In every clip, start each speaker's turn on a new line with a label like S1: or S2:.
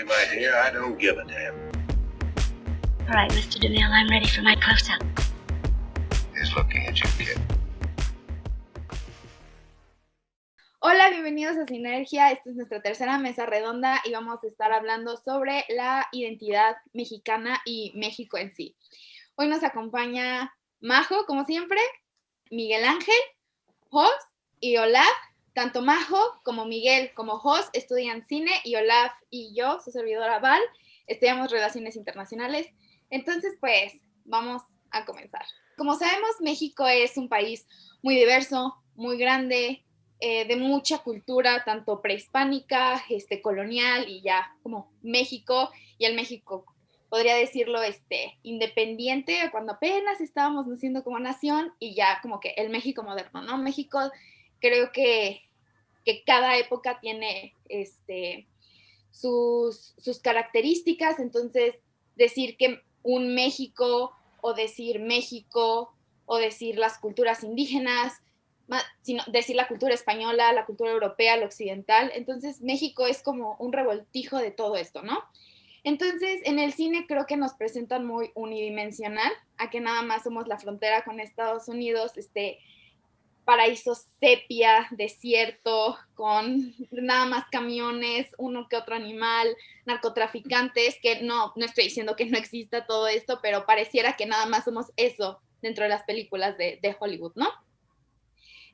S1: me my hair, I don't give a damn.
S2: All right, Mr. DeMille, I'm ready for my close-up.
S1: He's looking at you, kid.
S3: Hola, bienvenidos a Sinergia. Esta es nuestra tercera mesa redonda y vamos a estar hablando sobre la identidad mexicana y México en sí. Hoy nos acompaña Majo, como siempre, Miguel Ángel, Jos y Olaf. Tanto Majo como Miguel como Jos estudian cine y Olaf y yo, su servidora Val, estudiamos relaciones internacionales. Entonces, pues, vamos a comenzar. Como sabemos, México es un país muy diverso, muy grande, de mucha cultura, tanto prehispánica, colonial y ya como México, y el México, podría decirlo, independiente, cuando apenas estábamos naciendo como nación, y ya como que el México moderno, ¿no? México, creo que cada época tiene sus características, entonces decir que un México, o decir México, o decir las culturas indígenas, sino decir la cultura española, la cultura europea, la occidental. Entonces México es como un revoltijo de todo esto, ¿no? Entonces en el cine creo que nos presentan muy unidimensional, a que nada más somos la frontera con Estados Unidos, paraíso sepia, desierto, con nada más camiones, uno que otro animal, narcotraficantes, que no estoy diciendo que no exista todo esto, pero pareciera que nada más somos eso dentro de las películas de Hollywood, ¿no?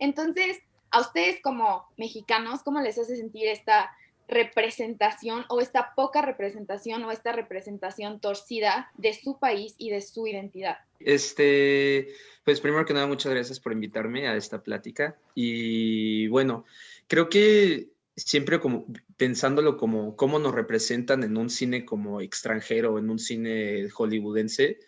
S3: Entonces, a ustedes como mexicanos, ¿cómo les hace sentir esta representación o esta poca representación o esta representación torcida de su país y de su identidad?
S4: Pues primero que nada, muchas gracias por invitarme a esta plática. Y bueno, creo que siempre como pensándolo como cómo nos representan en un cine como extranjero, en un cine hollywoodense,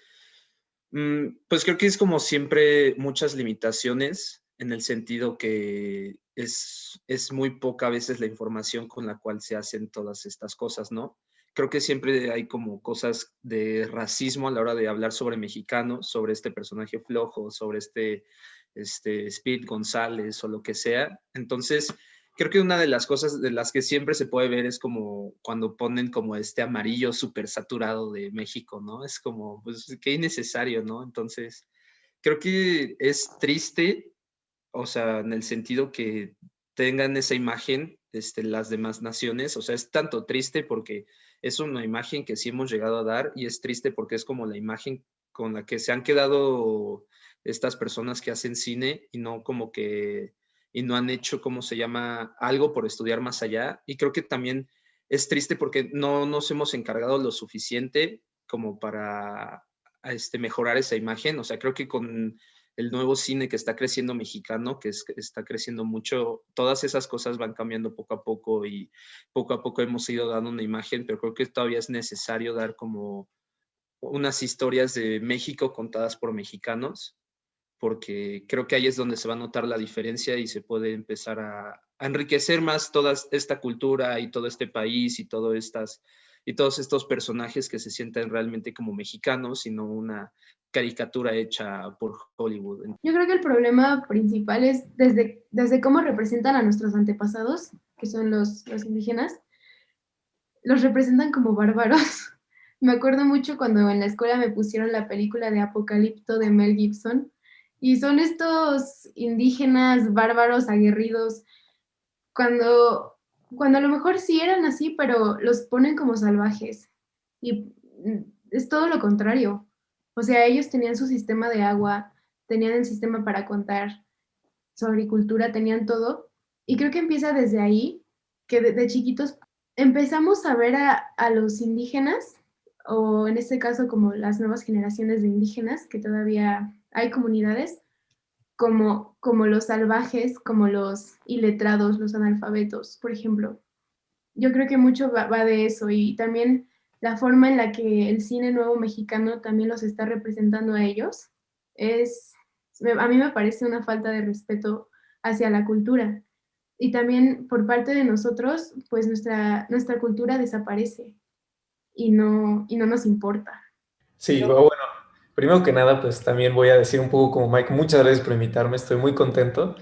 S4: pues creo que es como siempre muchas limitaciones en el sentido que es muy poca a veces la información con la cual se hacen todas estas cosas, ¿no? Creo que siempre hay como cosas de racismo a la hora de hablar sobre mexicanos, sobre este personaje flojo, sobre Speed González o lo que sea. Entonces, creo que una de las cosas de las que siempre se puede ver es como cuando ponen como este amarillo súper saturado de México, ¿no? Es como, pues, qué innecesario, ¿no? Entonces, creo que es triste, o sea, en el sentido que tengan esa imagen las demás naciones, o sea, es tanto triste porque es una imagen que sí hemos llegado a dar y es triste porque es como la imagen con la que se han quedado estas personas que hacen cine y no como que, y no han hecho, ¿cómo se llama?, algo por estudiar más allá. Y creo que también es triste porque no nos hemos encargado lo suficiente como para mejorar esa imagen. O sea, creo que con el nuevo cine que está creciendo mexicano, está creciendo mucho, todas esas cosas van cambiando poco a poco y poco a poco hemos ido dando una imagen, pero creo que todavía es necesario dar como unas historias de México contadas por mexicanos, porque creo que ahí es donde se va a notar la diferencia y se puede empezar a enriquecer más toda esta cultura y todo este país y todos estos personajes que se sienten realmente como mexicanos y no una caricatura hecha por Hollywood.
S5: Yo creo que el problema principal es desde cómo representan a nuestros antepasados, que son los indígenas, los representan como bárbaros. Me acuerdo mucho cuando en la escuela me pusieron la película de Apocalipto de Mel Gibson, y son estos indígenas bárbaros, aguerridos, cuando a lo mejor sí eran así, pero los ponen como salvajes. Y es todo lo contrario. O sea, ellos tenían su sistema de agua, tenían el sistema para contar, su agricultura, tenían todo. Y creo que empieza desde ahí, que de chiquitos empezamos a ver a los indígenas, o en este caso como las nuevas generaciones de indígenas, que todavía hay comunidades, como los salvajes, como los iletrados, los analfabetos, por ejemplo. Yo creo que mucho va de eso, y también la forma en la que el cine nuevo mexicano también los está representando a ellos, a mí me parece una falta de respeto hacia la cultura. Y también por parte de nosotros, pues nuestra cultura desaparece y no nos importa.
S6: Sí, bueno, primero que nada, pues también voy a decir un poco como Mike, muchas gracias por invitarme, estoy muy contento.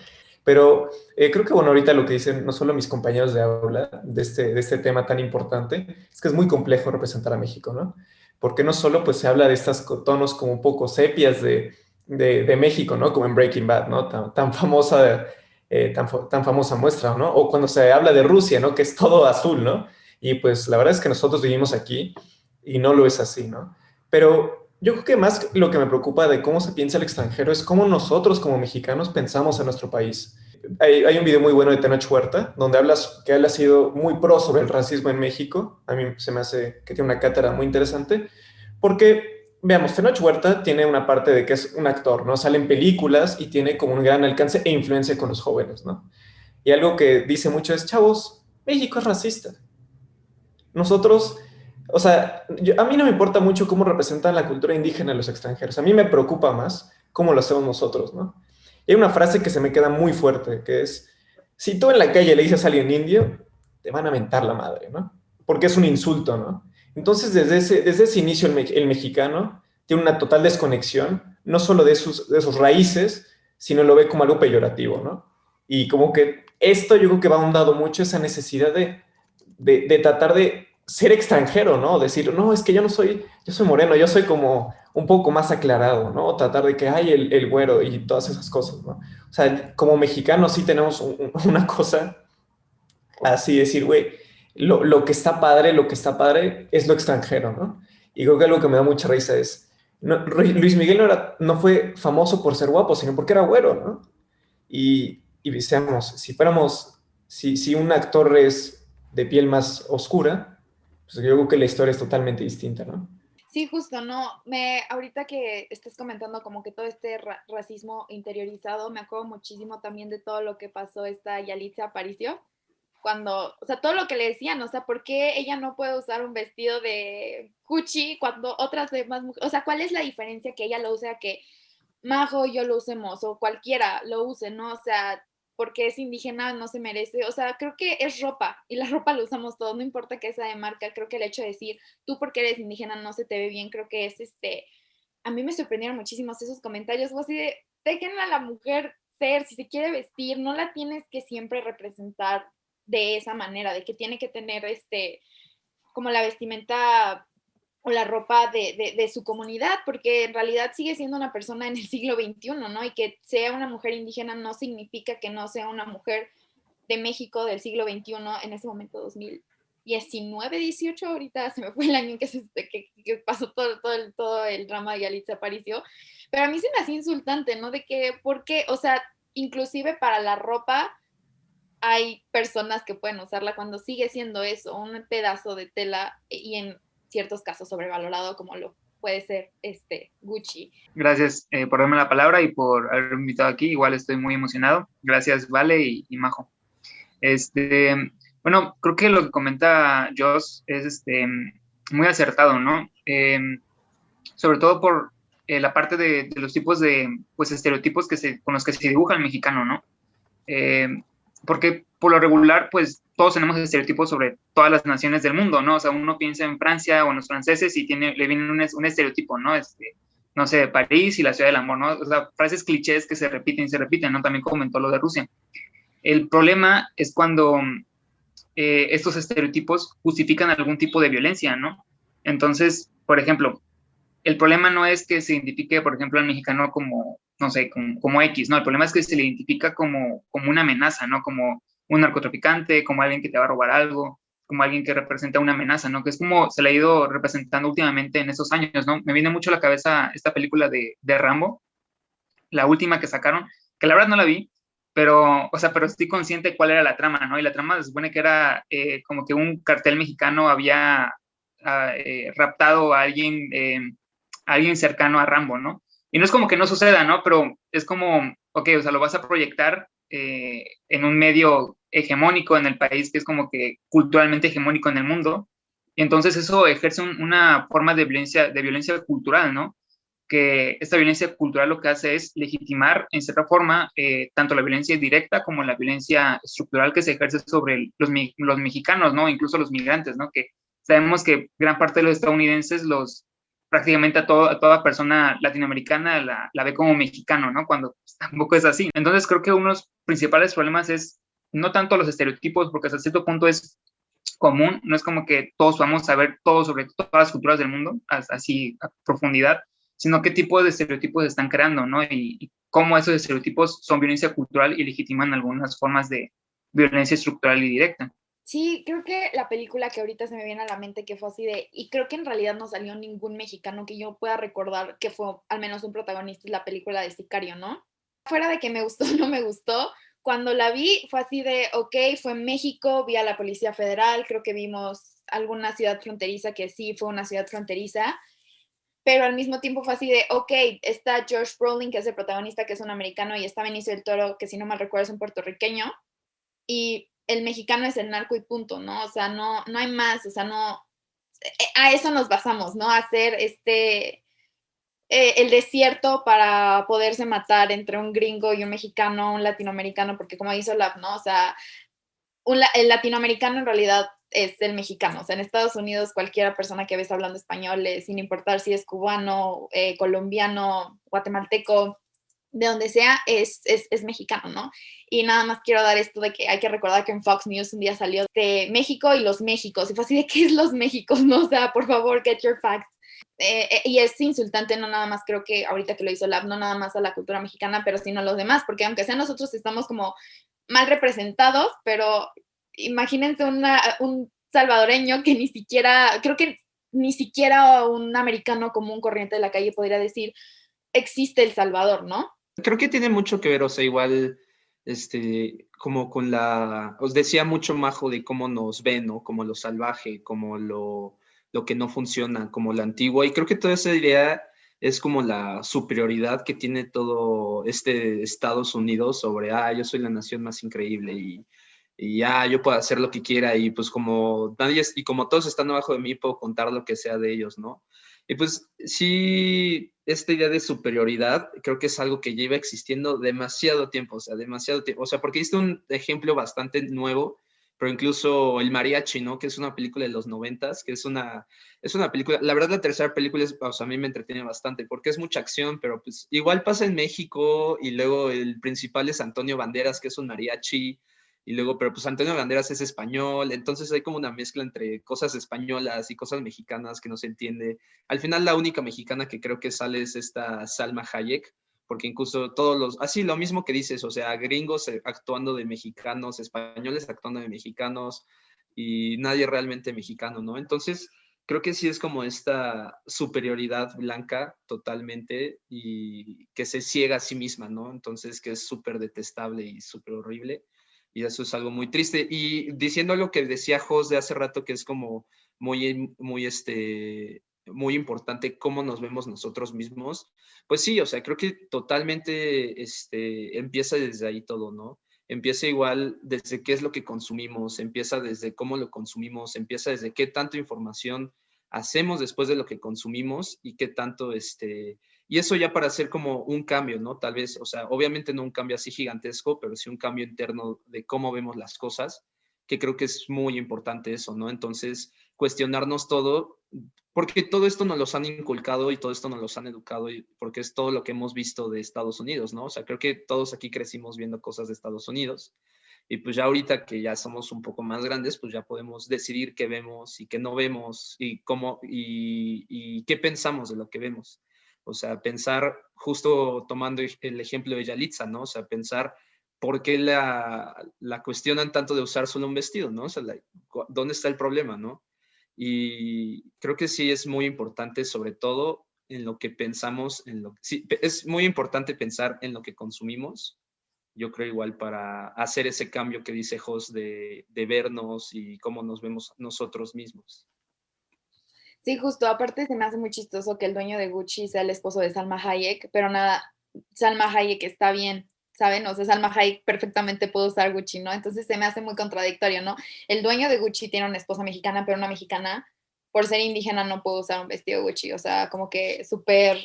S6: Pero creo que, bueno, ahorita lo que dicen no solo mis compañeros de aula de este tema tan importante, es que es muy complejo representar a México, ¿no? Porque no solo pues se habla de estos tonos como un poco sepias de México, ¿no? Como en Breaking Bad, ¿no? Tan famosa, tan famosa muestra, ¿no? O cuando se habla de Rusia, ¿no? Que es todo azul, ¿no? Y pues la verdad es que nosotros vivimos aquí y no lo es así, ¿no? Pero yo creo que más lo que me preocupa de cómo se piensa el extranjero es cómo nosotros como mexicanos pensamos en nuestro país. Hay un video muy bueno de Tenoch Huerta donde que él ha sido muy pro sobre el racismo en México. A mí se me hace que tiene una cátedra muy interesante porque, veamos, Tenoch Huerta tiene una parte de que es un actor, ¿no? Sale en películas y tiene como un gran alcance e influencia con los jóvenes, ¿no? Y algo que dice mucho es, chavos, México es racista. Nosotros, o sea, a mí no me importa mucho cómo representan la cultura indígena los extranjeros. A mí me preocupa más cómo lo hacemos nosotros, ¿no? Y hay una frase que se me queda muy fuerte, que es, si tú en la calle le dices a alguien indio, te van a mentar la madre, ¿no? Porque es un insulto, ¿no? Entonces, desde ese inicio, el mexicano tiene una total desconexión, no solo de sus raíces, sino lo ve como algo peyorativo, ¿no? Y como que esto yo creo que va ahondado mucho esa necesidad de tratar de ser extranjero, ¿no? Decir, no, es que yo soy moreno, yo soy como un poco más aclarado, ¿no? Tratar de que hay el güero y todas esas cosas, ¿no? O sea, como mexicanos sí tenemos una cosa así, decir, güey, lo que está padre es lo extranjero, ¿no? Y creo que algo que me da mucha risa es, Luis Miguel no fue famoso por ser guapo, sino porque era güero, ¿no? Y seamos, si un actor es de piel más oscura, pues yo creo que la historia es totalmente distinta, ¿no?
S3: Sí, justo, no, ahorita que estás comentando como que todo este racismo interiorizado, me acuerdo muchísimo también de todo lo que pasó esta Yalitza Aparicio, cuando, o sea, todo lo que le decían, o sea, ¿por qué ella no puede usar un vestido de Gucci cuando otras demás mujeres, o sea, ¿cuál es la diferencia que ella lo use a que Majo y yo lo usemos, o cualquiera lo use, ¿no? O sea, porque es indígena no se merece, o sea, creo que es ropa y la ropa la usamos todos, no importa que sea de marca, creo que el hecho de decir, tú porque eres indígena no se te ve bien, creo que es a mí me sorprendieron muchísimos esos comentarios, o así de, déjenla a la mujer ser, si se quiere vestir, no la tienes que siempre representar de esa manera, de que tiene que tener como la vestimenta o la ropa de su comunidad, porque en realidad sigue siendo una persona en el siglo XXI, ¿no? Y que sea una mujer indígena no significa que no sea una mujer de México del siglo XXI, en ese momento 2019, 18, ahorita se me fue el año en que pasó todo el drama de Yalitza Aparicio, pero a mí se me hacía insultante, ¿no? De que, ¿por qué? O sea, inclusive para la ropa hay personas que pueden usarla cuando sigue siendo eso, un pedazo de tela y en ciertos casos sobrevalorado como lo puede ser Gucci.
S7: Gracias por darme la palabra y por haberme invitado aquí. Igual estoy muy emocionado. Gracias, Vale y Majo. Bueno, creo que lo que comenta Joss es muy acertado, ¿no? Sobre todo por la parte de los tipos de pues, estereotipos con los que se dibuja el mexicano, ¿no? Porque por lo regular, pues todos tenemos estereotipos sobre todas las naciones del mundo, ¿no? O sea, uno piensa en Francia o en los franceses y le viene un estereotipo, ¿no? No sé, París y la ciudad del amor, ¿no? O sea, frases clichés que se repiten y se repiten, ¿no? También comentó lo de Rusia. El problema es cuando estos estereotipos justifican algún tipo de violencia, ¿no? Entonces, por ejemplo, el problema no es que se identifique, por ejemplo, al mexicano como, no sé, como X, ¿no? El problema es que se le identifica como una amenaza, ¿no? Como un narcotraficante, como alguien que te va a robar algo, como alguien que representa una amenaza, ¿no? Que es como se le ha ido representando últimamente en esos años, ¿no? Me viene mucho a la cabeza esta película de Rambo, la última que sacaron, que la verdad no la vi, pero estoy consciente de cuál era la trama, ¿no? Y la trama se supone que era como que un cartel mexicano había raptado a alguien cercano a Rambo, ¿no? Y no es como que no suceda, ¿no? Pero es como, ok, o sea, lo vas a proyectar en un medio hegemónico en el país, que es como que culturalmente hegemónico en el mundo, y entonces eso ejerce una forma de violencia cultural, ¿no? Que esta violencia cultural lo que hace es legitimar, en cierta forma, tanto la violencia directa como la violencia estructural que se ejerce sobre los mexicanos, ¿no? Incluso los migrantes, ¿no? Que sabemos que gran parte de los estadounidenses los prácticamente a toda persona latinoamericana la ve como mexicano, ¿no? Cuando pues, tampoco es así. Entonces creo que uno de los principales problemas es no tanto los estereotipos, porque hasta cierto punto es común, no es como que todos vamos a saber todo sobre todas las culturas del mundo, así a profundidad, sino qué tipo de estereotipos se están creando, ¿no? Y cómo esos estereotipos son violencia cultural y legitiman algunas formas de violencia estructural y directa.
S3: Sí, creo que la película que ahorita se me viene a la mente que fue así de, y creo que en realidad no salió ningún mexicano que yo pueda recordar que fue al menos un protagonista, es la película de Sicario, ¿no? Fuera de que me gustó o no me gustó, cuando la vi fue así de, ok, fue en México, vi a la Policía Federal, creo que vimos alguna ciudad fronteriza que sí fue una ciudad fronteriza, pero al mismo tiempo fue así de, ok, está Josh Brolin, que es el protagonista, que es un americano, y está Benicio del Toro, que si no mal recuerdo es un puertorriqueño, y el mexicano es el narco y punto, ¿no? O sea, no hay más, o sea, no, a eso nos basamos, ¿no? A hacer el desierto para poderse matar entre un gringo y un mexicano, un latinoamericano, porque como hizo Lab, ¿no? O sea, el latinoamericano en realidad es el mexicano. O sea, en Estados Unidos cualquier persona que ves hablando español, sin importar si es cubano, colombiano, guatemalteco, de donde sea, es mexicano, ¿no? Y nada más quiero dar esto de que hay que recordar que en Fox News un día salió de México y los Méxicos. Y fue así de, ¿qué es los Méxicos? ¿No? O sea, por favor, get your facts. Y es insultante, no nada más, creo que ahorita que lo hizo Lab, no nada más a la cultura mexicana, pero sino a los demás, porque aunque sea nosotros estamos como mal representados, pero imagínense un salvadoreño que ni siquiera, creo que ni siquiera un americano común corriente de la calle podría decir, existe El Salvador, ¿no?
S4: Creo que tiene mucho que ver, o sea, igual, como con os decía mucho Majo de cómo nos ven, ¿no? Como lo salvaje, como lo que no funciona, como lo antiguo, y creo que toda esa idea es como la superioridad que tiene todo Estados Unidos sobre, yo soy la nación más increíble y yo puedo hacer lo que quiera y pues como y como todos están abajo de mí, puedo contar lo que sea de ellos, ¿no? Y pues sí, esta idea de superioridad creo que es algo que lleva existiendo demasiado tiempo, o sea, demasiado tiempo. O sea, porque hiciste un ejemplo bastante nuevo, pero incluso El Mariachi, ¿no? Que es una película de los 90s, que es una película, la verdad la tercera película o sea, a mí me entretiene bastante porque es mucha acción, pero pues igual pasa en México y luego el principal es Antonio Banderas, que es un mariachi. Y luego, pero pues Antonio Banderas es español, entonces hay como una mezcla entre cosas españolas y cosas mexicanas que no se entiende. Al final la única mexicana que creo que sale es esta Salma Hayek, porque incluso así lo mismo que dices, o sea, gringos actuando de mexicanos, españoles actuando de mexicanos y nadie realmente mexicano, ¿no? Entonces, creo que sí es como esta superioridad blanca totalmente y que se ciega a sí misma, ¿no? Entonces, que es súper detestable y súper horrible. Y eso es algo muy triste. Y diciendo lo que decía Jos de hace rato, que es como muy, muy, muy importante cómo nos vemos nosotros mismos, pues sí, o sea, creo que totalmente empieza desde ahí todo, ¿no? Empieza igual desde qué es lo que consumimos, empieza desde cómo lo consumimos, empieza desde qué tanto información hacemos después de lo que consumimos y qué tanto, y eso ya para hacer como un cambio, ¿no? Tal vez, o sea, obviamente no un cambio así gigantesco, pero sí un cambio interno de cómo vemos las cosas, que creo que es muy importante eso, ¿no? Entonces, cuestionarnos todo, porque todo esto nos los han inculcado y todo esto nos los han educado, y porque es todo lo que hemos visto de Estados Unidos, ¿no? O sea, creo que todos aquí crecimos viendo cosas de Estados Unidos. Y pues ya ahorita que ya somos un poco más grandes, pues ya podemos decidir qué vemos y qué no vemos y cómo y qué pensamos de lo que vemos. O sea, pensar, justo tomando el ejemplo de Yalitza, ¿no? O sea, pensar por qué la cuestionan tanto de usar solo un vestido, ¿no? O sea, ¿dónde está el problema, no? Y creo que sí es muy importante, sobre todo en lo que pensamos, sí, es muy importante pensar en lo que consumimos, yo creo igual para hacer ese cambio que dice Jos de vernos y cómo nos vemos nosotros mismos.
S3: Sí, justo, aparte se me hace muy chistoso que el dueño de Gucci sea el esposo de Salma Hayek, pero nada, Salma Hayek está bien, ¿saben? O sea, Salma Hayek perfectamente puede usar Gucci, ¿no? Entonces se me hace muy contradictorio, ¿no? El dueño de Gucci tiene una esposa mexicana, pero una mexicana, por ser indígena, no puede usar un vestido Gucci, o sea, como que súper,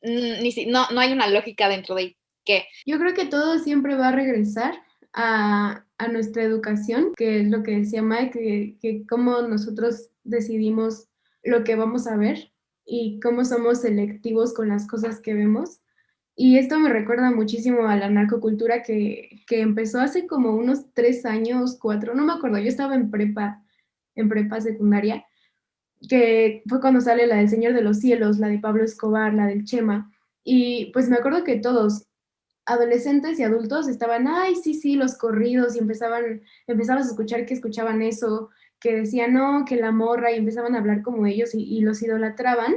S3: no hay una lógica dentro de qué.
S5: Yo creo que todo siempre va a regresar a nuestra educación, que es lo que decía Mike, que cómo nosotros decidimos lo que vamos a ver y cómo somos selectivos con las cosas que vemos. Y esto me recuerda muchísimo a la narcocultura que empezó hace como unos 3 años, 4, no me acuerdo, yo estaba en prepa secundaria, que fue cuando sale la del Señor de los Cielos, la de Pablo Escobar, la del Chema, y pues me acuerdo que todos, adolescentes y adultos, estaban, ay, sí, sí, los corridos, y empezabas a escuchar que escuchaban eso, que decían, no, que la morra, y empezaban a hablar como ellos y los idolatraban,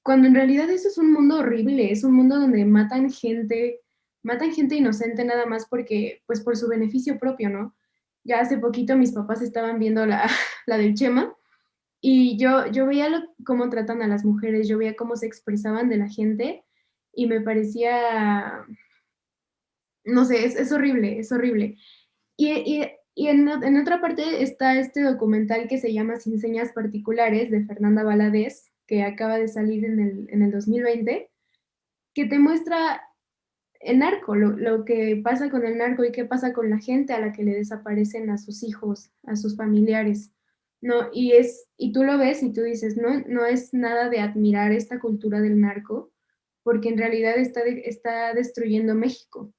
S5: cuando en realidad eso es un mundo horrible, es un mundo donde matan gente inocente nada más porque, pues por su beneficio propio, ¿no? Ya hace poquito mis papás estaban viendo la del Chema y yo veía cómo tratan a las mujeres, yo veía cómo se expresaban de la gente y me parecía, no sé, es horrible, es horrible. Y en otra parte está este documental que se llama Sin Señas Particulares de Fernanda Valadez, que acaba de salir en el 2020, que te muestra el narco, lo que pasa con el narco y qué pasa con la gente a la que le desaparecen a sus hijos, a sus familiares. No, y tú lo ves y tú dices, no, no es nada de admirar esta cultura del narco, porque en realidad está destruyendo México.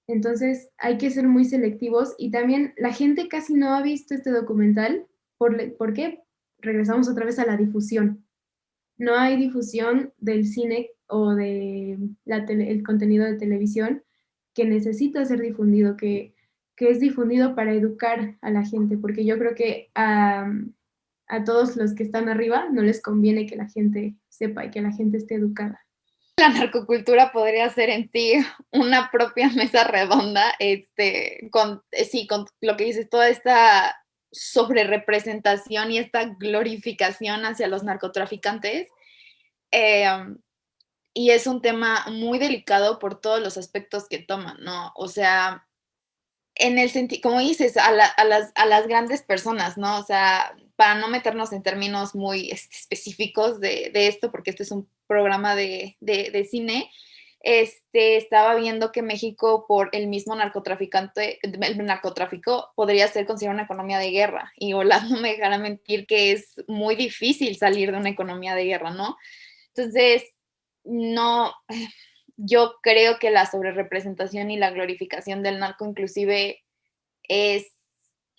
S5: Entonces hay que ser muy selectivos y también la gente casi no ha visto este documental. ¿Por qué? Regresamos otra vez a la difusión. No hay difusión del cine o de el contenido de televisión que necesita ser difundido, que es difundido para educar a la gente, porque yo creo que a todos los que están arriba no les conviene que la gente sepa y que la gente esté educada.
S3: La narcocultura podría ser en sí una propia mesa redonda, con lo que dices, toda esta sobrerepresentación y esta glorificación hacia los narcotraficantes. Y es un tema muy delicado por todos los aspectos que toman, ¿no? O sea, en el sentido, como dices, a las grandes personas, ¿no? O sea, para no meternos en términos muy específicos de esto, porque este es un programa de cine, estaba viendo que México, por el mismo el narcotráfico, podría ser considerado una economía de guerra. Y Olaf no me dejará mentir que es muy difícil salir de una economía de guerra, ¿no? Entonces, no, yo creo que la sobrerepresentación y la glorificación del narco inclusive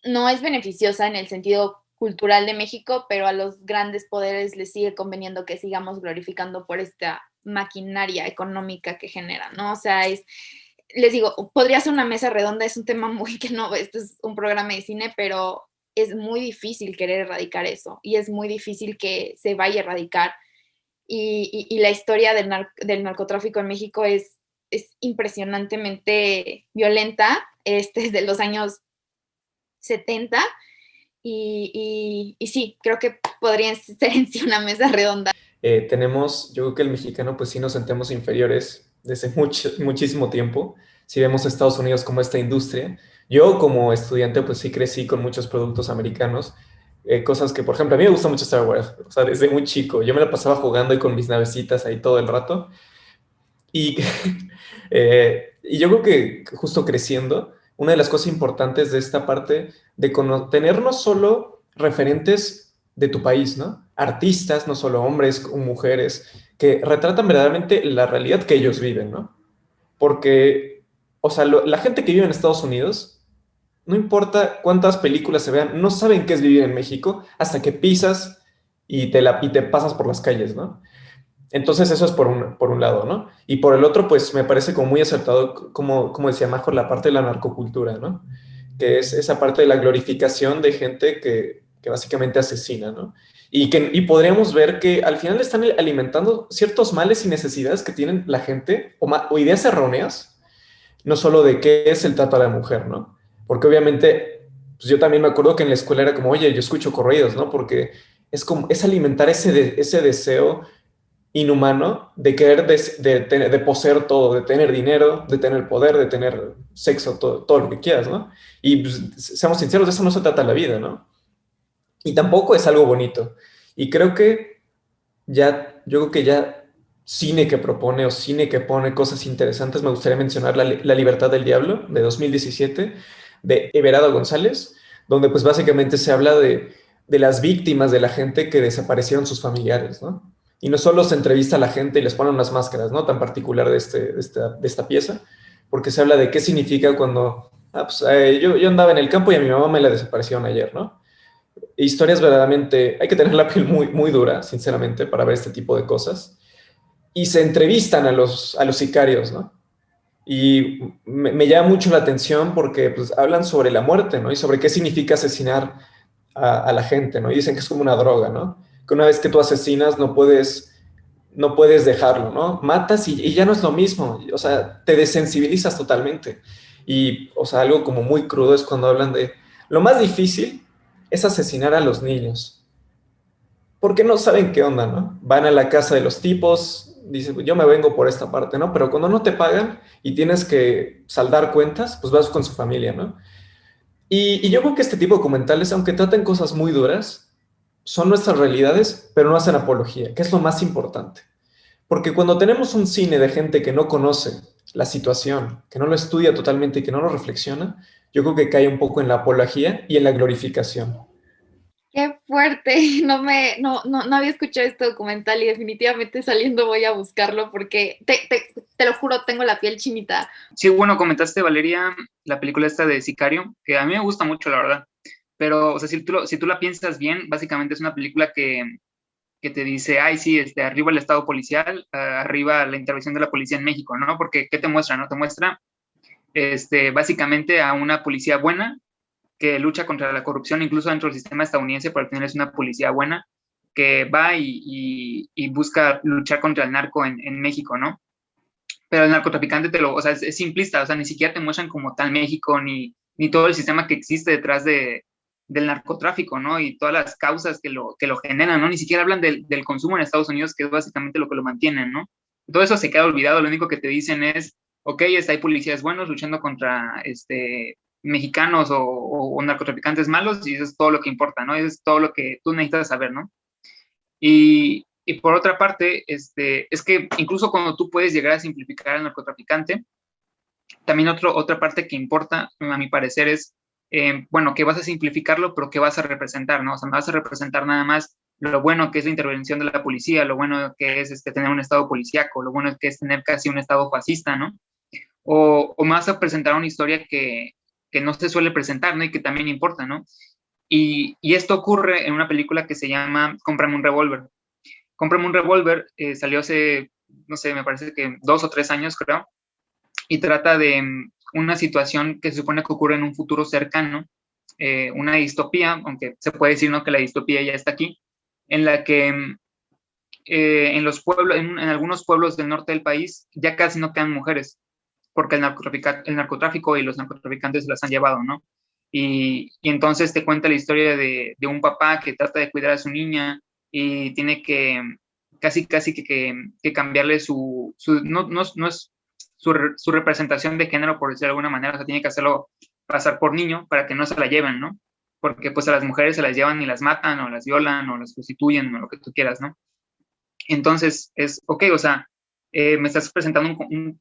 S3: no es beneficiosa en el sentido cultural de México, pero a los grandes poderes les sigue conveniendo que sigamos glorificando por esta maquinaria económica que genera, ¿no? O sea, les digo, podría ser una mesa redonda, es un tema muy que no, esto es un programa de cine, pero es muy difícil querer erradicar eso y es muy difícil que se vaya a erradicar. Y la historia del narcotráfico en México es impresionantemente violenta, desde los años 70, y sí, creo que podría ser en sí una mesa redonda.
S6: Yo creo que el mexicano pues sí nos sentimos inferiores desde muchísimo tiempo. Si vemos a Estados Unidos como esta industria, yo como estudiante pues sí crecí con muchos productos americanos, cosas que, por ejemplo, a mí me gusta mucho Star Wars, o sea, desde muy chico, yo me la pasaba jugando y con mis navecitas ahí todo el rato, y, y yo creo que justo creciendo, una de las cosas importantes de esta parte de tener no solo referentes de tu país, ¿no? Artistas, no solo hombres o mujeres, que retratan verdaderamente la realidad que ellos viven, ¿no? Porque, o sea, la gente que vive en Estados Unidos, no importa cuántas películas se vean, no saben qué es vivir en México hasta que pisas y te pasas por las calles, ¿no? Entonces eso es por un lado, ¿no? Y por el otro, pues me parece como muy acertado, como decía Majo, la parte de la narcocultura, ¿no? Que es esa parte de la glorificación de gente que básicamente asesina, ¿no? Y podríamos ver que al final están alimentando ciertos males y necesidades que tienen la gente, o ideas erróneas, no solo de qué es el trato a la mujer, ¿no? Porque obviamente, pues yo también me acuerdo que en la escuela era como, oye, yo escucho corridos, ¿no? Porque es alimentar ese deseo inhumano de querer de poseer todo, de tener dinero, de tener poder, de tener sexo, todo lo que quieras, ¿no? Y pues, seamos sinceros, de eso no se trata la vida, ¿no? Y tampoco es algo bonito. Y creo que yo creo que ya cine que propone o cine que pone cosas interesantes, me gustaría mencionar La Libertad del Diablo, de 2017, de Everardo González, donde pues básicamente se habla de las víctimas, de la gente que desaparecieron sus familiares, ¿no? Y no solo se entrevista a la gente y les ponen unas máscaras, ¿no? Tan particular de esta pieza, porque se habla de qué significa cuando, yo andaba en el campo y a mi mamá me la desaparecieron ayer, ¿no? Historias verdaderamente, hay que tener la piel muy, muy dura, sinceramente, para ver este tipo de cosas. Y se entrevistan a los sicarios, ¿no? Y me llama mucho la atención porque pues, hablan sobre la muerte, ¿no? Y sobre qué significa asesinar a la gente, ¿no? Y dicen que es como una droga, ¿no? Que una vez que tú asesinas no puedes dejarlo, ¿no? Matas y ya no es lo mismo, o sea, te desensibilizas totalmente. Y, o sea, algo como muy crudo es cuando hablan de lo más difícil es asesinar a los niños, porque no saben qué onda, ¿no? Van a la casa de los tipos, dicen, yo me vengo por esta parte, ¿no? Pero cuando no te pagan y tienes que saldar cuentas, pues vas con su familia, ¿no? Y yo creo que este tipo de documentales, aunque traten cosas muy duras, son nuestras realidades, pero no hacen apología, que es lo más importante. Porque cuando tenemos un cine de gente que no conoce la situación, que no lo estudia totalmente y que no lo reflexiona, yo creo que cae un poco en la apología y en la glorificación.
S3: Qué fuerte, no había escuchado este documental y definitivamente saliendo voy a buscarlo porque te lo juro, tengo la piel chinita.
S7: Sí, bueno, comentaste, Valeria, la película esta de Sicario, que a mí me gusta mucho, la verdad. Pero, o sea, si tú la piensas bien, básicamente es una película que te dice, ay, sí, arriba el estado policial, arriba la intervención de la policía en México, ¿no? Porque, ¿qué te muestra, no? Te muestra, básicamente a una policía buena que lucha contra la corrupción, incluso dentro del sistema estadounidense, pero al final es una policía buena que va y busca luchar contra el narco en México, ¿no? Pero el narcotraficante o sea, es simplista, o sea, ni siquiera te muestran como tal México, ni todo el sistema que existe detrás del narcotráfico, ¿no? Y todas las causas que lo generan, ¿no? Ni siquiera hablan del consumo en Estados Unidos, que es básicamente lo que lo mantiene, ¿no? Todo eso se queda olvidado, lo único que te dicen es, ok, hay policías buenos luchando contra, mexicanos o narcotraficantes malos, y eso es todo lo que importa, ¿no? Eso es todo lo que tú necesitas saber, ¿no? Y por otra parte, es que incluso cuando tú puedes llegar a simplificar al narcotraficante, también otra parte que importa, a mi parecer, es, bueno, que vas a simplificarlo, pero que vas a representar, ¿no? O sea, no vas a representar nada más lo bueno que es la intervención de la policía, lo bueno que es tener un estado policíaco, lo bueno que es tener casi un estado fascista, ¿no? O me vas a presentar una historia que no se suele presentar, ¿no? Y que también importa, ¿no? Y esto ocurre en una película que se llama Cómprame un revólver. Cómprame un revólver salió hace, no sé, me parece que 2 o 3 años, creo, y trata de una situación que se supone que ocurre en un futuro cercano, una distopía, aunque se puede decir, ¿no?, que la distopía ya está aquí, en la que en los pueblos, en algunos pueblos del norte del país ya casi no quedan mujeres, porque el narcotráfico y los narcotraficantes se las han llevado, ¿no? Y entonces te cuenta la historia de un papá que trata de cuidar a su niña y tiene que casi que cambiarle no es su representación de género, por decirlo de alguna manera, o sea, tiene que hacerlo pasar por niño para que no se la lleven, ¿no? Porque pues a las mujeres se las llevan y las matan o las violan o las prostituyen o lo que tú quieras, ¿no? Entonces es, ok, o sea, me estás presentando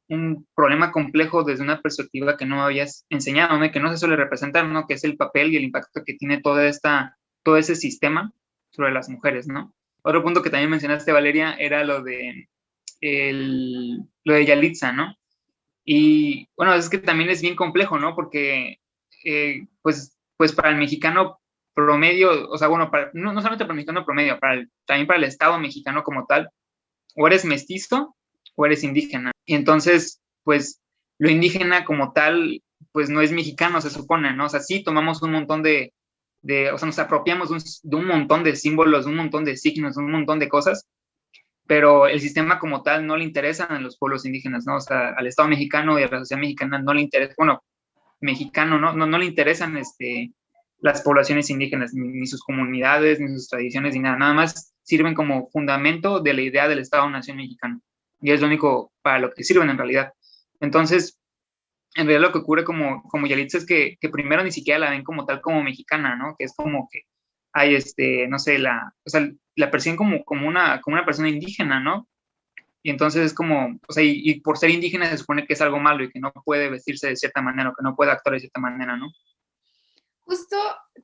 S7: un problema complejo desde una perspectiva que no habías enseñado, ¿no? Que no se suele representar, ¿no? Que es el papel y el impacto que tiene todo ese sistema sobre las mujeres, ¿no? Otro punto que también mencionaste, Valeria, era lo de Yalitza, ¿no? Y bueno, es que también es bien complejo, ¿no? Porque, pues para el mexicano promedio, o sea, bueno, no solamente para el mexicano promedio, también para el Estado mexicano como tal, o eres mestizo o eres indígena. Y entonces, pues, lo indígena como tal, pues no es mexicano, se supone, ¿no? O sea, sí tomamos un montón o sea, nos apropiamos de un montón de símbolos, de un montón de signos, de un montón de cosas, pero el sistema como tal no le interesa a los pueblos indígenas, ¿no? O sea, al Estado mexicano y a la sociedad mexicana no le interesa, bueno, mexicano, no le interesan las poblaciones indígenas, ni sus comunidades, ni sus tradiciones, ni nada más sirven como fundamento de la idea del Estado-Nación mexicano. Y es lo único para lo que sirven en realidad. Entonces, en realidad lo que ocurre como Yalitza es que primero ni siquiera la ven como tal como mexicana, ¿no? Que es como que hay, no sé, o sea, la perciben como una persona indígena, ¿no? Y entonces es como, o sea, y por ser indígena se supone que es algo malo y que no puede vestirse de cierta manera o que no puede actuar de cierta manera, ¿no?
S3: Justo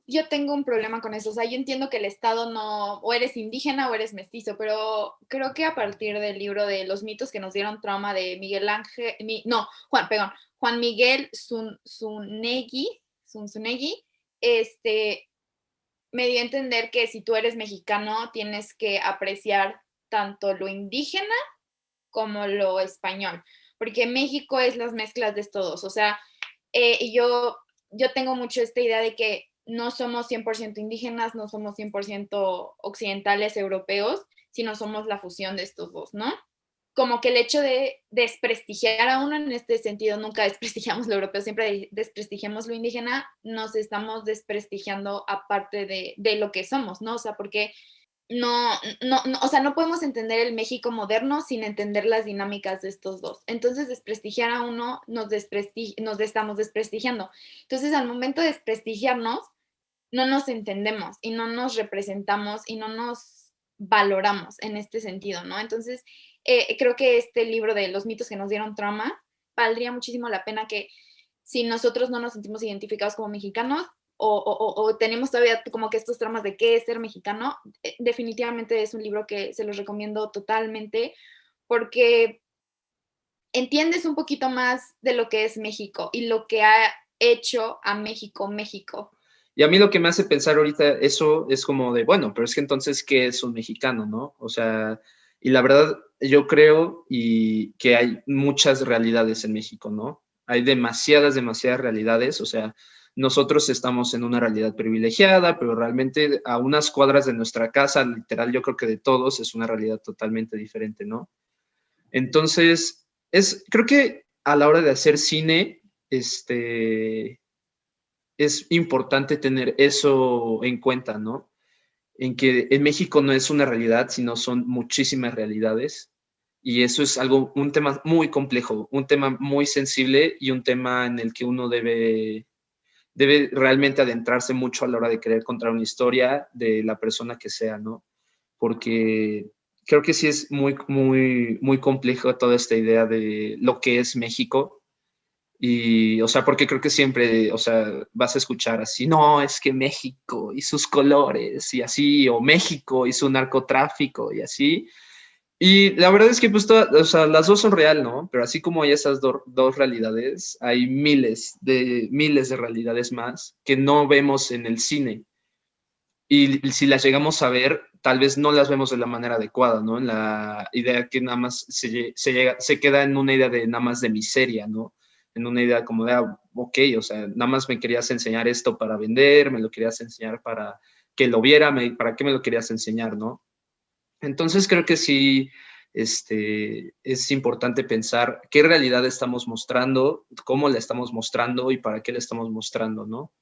S3: yo tengo un problema con eso, o sea, yo entiendo que el Estado no, o eres indígena o eres mestizo, pero creo que a partir del libro de Los mitos que nos dieron trauma de Miguel Ángel, Juan Miguel Zunzunegui, me dio a entender que si tú eres mexicano tienes que apreciar tanto lo indígena como lo español, porque México es las mezclas de estos dos, o sea, yo tengo mucho esta idea de que no somos 100% indígenas, no somos 100% occidentales europeos, sino somos la fusión de estos dos, ¿no? Como que el hecho de desprestigiar a uno en este sentido, nunca desprestigiamos lo europeo, siempre desprestigiamos lo indígena, nos estamos desprestigiando aparte de lo que somos, ¿no? O sea, porque o sea, no podemos entender el México moderno sin entender las dinámicas de estos dos. Entonces, desprestigiar a uno nos estamos desprestigiando. Entonces, al momento de desprestigiarnos, no nos entendemos y no nos representamos y no nos valoramos en este sentido, ¿no? Entonces, creo que este libro de Los mitos que nos dieron trauma, valdría muchísimo la pena que si nosotros no nos sentimos identificados como mexicanos, o tenemos todavía como que estos traumas de qué es ser mexicano, definitivamente es un libro que se los recomiendo totalmente porque entiendes un poquito más de lo que es México y lo que ha hecho a México, México.
S4: Y a mí lo que me hace pensar ahorita eso es como de, bueno, pero es que entonces, ¿qué es un mexicano, no? O sea, y la verdad, yo creo que hay muchas realidades en México, ¿no? Hay demasiadas realidades, o sea, nosotros estamos en una realidad privilegiada, pero realmente a unas cuadras de nuestra casa, literal, yo creo que de todos es una realidad totalmente diferente, ¿no? Entonces, creo que a la hora de hacer cine, es importante tener eso en cuenta, ¿no? En que en México no es una realidad, sino son muchísimas realidades. Y eso es un tema muy complejo, un tema muy sensible y un tema en el que uno debe realmente adentrarse mucho a la hora de querer contar una historia de la persona que sea, ¿no? Porque creo que sí es muy, muy, muy complejo toda esta idea de lo que es México. Y, o sea, porque creo que siempre, o sea, vas a escuchar así, no, es que México y sus colores y así, o México y su narcotráfico y así. Y la verdad es que pues o sea, las dos son real, ¿no? Pero así como hay esas dos realidades, hay miles de realidades más que no vemos en el cine. Y si las llegamos a ver, tal vez no las vemos de la manera adecuada, ¿no? En la idea que nada más se queda en una idea de nada más de miseria, ¿no? En una idea como de, ok, o sea, nada más me querías enseñar esto para vender, me lo querías enseñar para que lo viera, ¿para qué me lo querías enseñar, no? Entonces creo que sí es importante pensar qué realidad estamos mostrando, cómo la estamos mostrando y para qué la estamos mostrando, ¿no?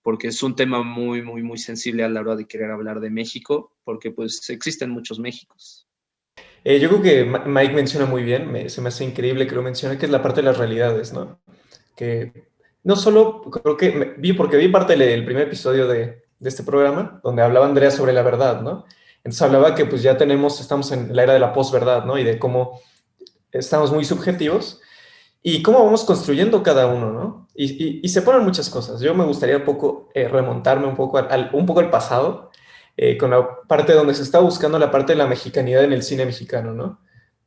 S4: Porque es un tema muy, muy, muy sensible a la hora de querer hablar de México, porque pues existen muchos Méxicos.
S6: Yo creo que Mike menciona muy bien, se me hace increíble que lo mencione, que es la parte de las realidades, ¿no? Que no solo, creo que porque vi parte del primer episodio de este programa, donde hablaba Andrea sobre la verdad, ¿no? Entonces hablaba que pues ya estamos en la era de la posverdad, ¿no? Y de cómo estamos muy subjetivos y cómo vamos construyendo cada uno, ¿no? Y se ponen muchas cosas. Yo me gustaría un poco remontarme un poco al pasado, con la parte donde se está buscando la parte de la mexicanidad en el cine mexicano, ¿no?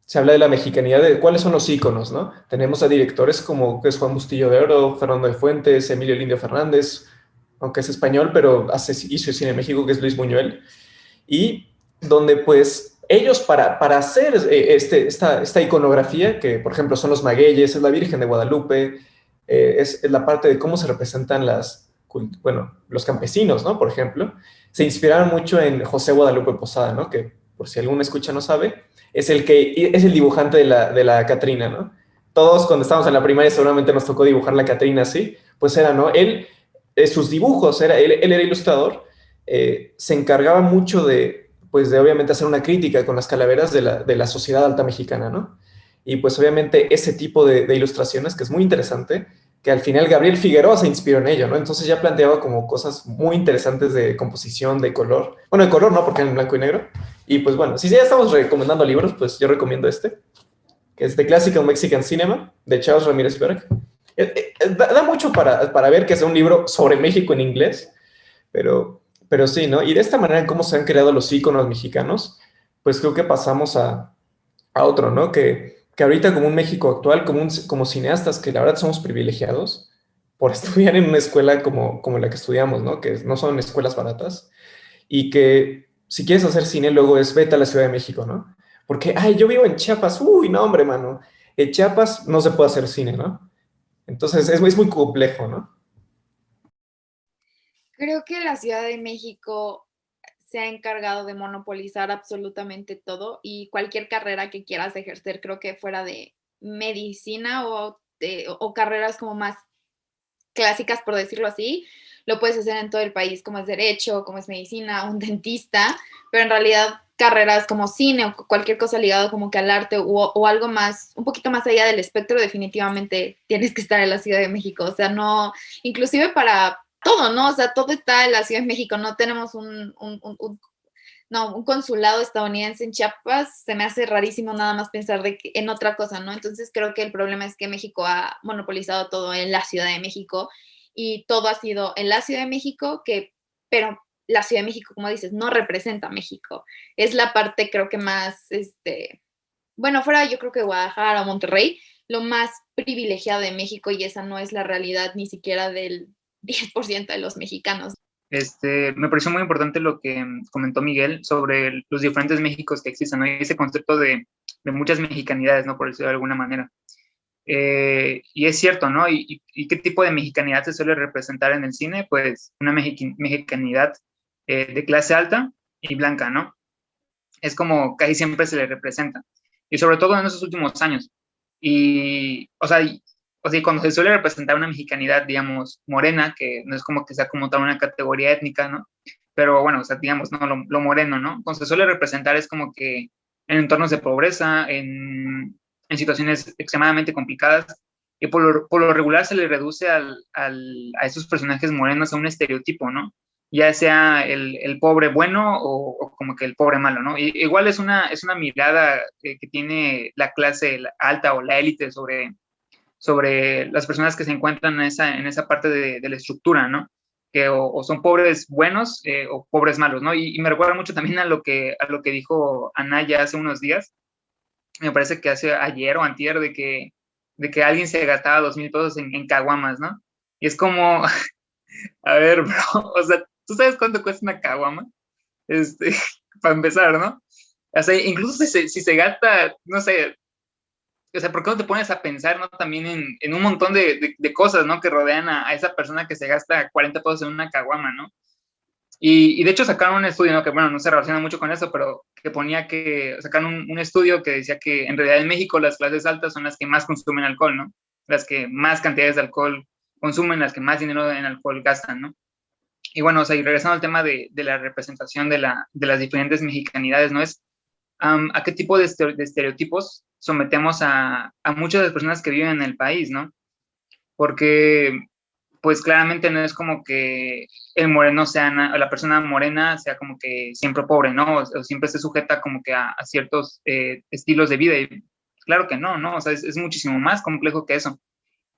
S6: Se habla de la mexicanidad, de cuáles son los íconos, ¿no? Tenemos a directores como que es Juan Bustillo de Oro, Fernando de Fuentes, Emilio Lindio Fernández, aunque es español, pero hizo cine en México, que es Luis Buñuel, y donde pues ellos para hacer esta iconografía, que por ejemplo son los magueyes, es la Virgen de Guadalupe, es la parte de cómo se representan los campesinos, ¿no? Por ejemplo, se inspiraron mucho en José Guadalupe Posada, ¿no? Que por si alguna escucha no sabe, es el dibujante de la Catrina, ¿no? Todos cuando estábamos en la primaria seguramente nos tocó dibujar la Catrina así, pues era, ¿no? Sus dibujos, él era ilustrador, se encargaba mucho de obviamente hacer una crítica con las calaveras de la sociedad alta mexicana, ¿no? Y pues obviamente ese tipo de ilustraciones, que es muy interesante, que al final Gabriel Figueroa se inspiró en ello, ¿no? Entonces ya planteaba como cosas muy interesantes de composición, de color. Bueno, de color no, porque en blanco y negro. Y pues bueno, si ya estamos recomendando libros, pues yo recomiendo que es The Classical Mexican Cinema, de Charles Ramírez Berg. Da mucho para ver que es un libro sobre México en inglés, pero sí, ¿no? Y de esta manera, en cómo se han creado los íconos mexicanos, pues creo que pasamos a otro, ¿no? Que ahorita como un México actual, como cineastas, que la verdad somos privilegiados por estudiar en una escuela como la que estudiamos, ¿no? Que no son escuelas baratas, y que si quieres hacer cine, luego es vete a la Ciudad de México, ¿no? Porque, ay, yo vivo en Chiapas, uy, no, hombre, mano, en Chiapas no se puede hacer cine, ¿no? Entonces es muy complejo, ¿no?
S3: Creo que la Ciudad de México se ha encargado de monopolizar absolutamente todo y cualquier carrera que quieras ejercer, creo que fuera de medicina o carreras como más clásicas, por decirlo así, lo puedes hacer en todo el país, como es derecho, como es medicina, un dentista, pero en realidad carreras como cine o cualquier cosa ligado como que al arte o algo más, un poquito más allá del espectro, definitivamente tienes que estar en la Ciudad de México, o sea, no, inclusive para todo, ¿no? O sea, todo está en la Ciudad de México, no tenemos un consulado estadounidense en Chiapas, se me hace rarísimo nada más pensar en otra cosa, ¿no? Entonces creo que el problema es que México ha monopolizado todo en la Ciudad de México y todo ha sido en la Ciudad de México, pero la Ciudad de México, como dices, no representa a México. Es la parte creo que más, bueno, fuera yo creo que Guadalajara o Monterrey, lo más privilegiado de México y esa no es la realidad ni siquiera del 10% de los mexicanos.
S7: Me pareció muy importante lo que comentó Miguel sobre los diferentes Méxicos que existen, ¿no? Y ese concepto de muchas mexicanidades, ¿no? Por decirlo de alguna manera. Y es cierto, ¿no? ¿Y qué tipo de mexicanidad se suele representar en el cine? Pues una mexicanidad de clase alta y blanca, ¿no? Es como casi siempre se le representa. Y sobre todo en esos últimos años. Y, cuando se suele representar una mexicanidad, digamos, morena, que no es como que sea como tal una categoría étnica, ¿no? Pero bueno, o sea, digamos, ¿no? Lo moreno, ¿no? Cuando se suele representar es como que en entornos de pobreza, en situaciones extremadamente complicadas, y por lo regular se le reduce a esos personajes morenos a un estereotipo, ¿no? Ya sea el pobre bueno o como que el pobre malo, ¿no? Y, igual es una mirada que tiene la clase alta o la élite sobre las personas que se encuentran en esa parte de la estructura, ¿no? Que o son pobres buenos o pobres malos, ¿no? Y me recuerda mucho también a lo que dijo Anaya hace unos días, me parece que hace ayer o antier, de que alguien se gastaba 2,000 pesos en caguamas, ¿no? Y es como, a ver, bro, o sea, ¿tú sabes cuánto cuesta una caguama? Para empezar, ¿no? O sea, incluso si se gasta, no sé, o sea, ¿por qué no te pones a pensar, ¿no? También en un montón de cosas, ¿no? Que rodean a esa persona que se gasta 40 pesos en una caguama, ¿no? Y de hecho sacaron un estudio, ¿no? Que bueno, no se relaciona mucho con eso, pero que ponía que sacaron un estudio que decía que en realidad en México las clases altas son las que más consumen alcohol, ¿no? Las que más cantidades de alcohol consumen, las que más dinero en alcohol gastan, ¿no? Y bueno, o sea, y regresando al tema de la representación de las diferentes mexicanidades, ¿no? Es a qué tipo de estereotipos sometemos a muchas de las personas que viven en el país, ¿no? Porque pues claramente no es como que el moreno sea, la persona morena sea como que siempre pobre, ¿no? O siempre esté sujeta como que a ciertos estilos de vida. Y claro que no, ¿no? O sea, es muchísimo más complejo que eso.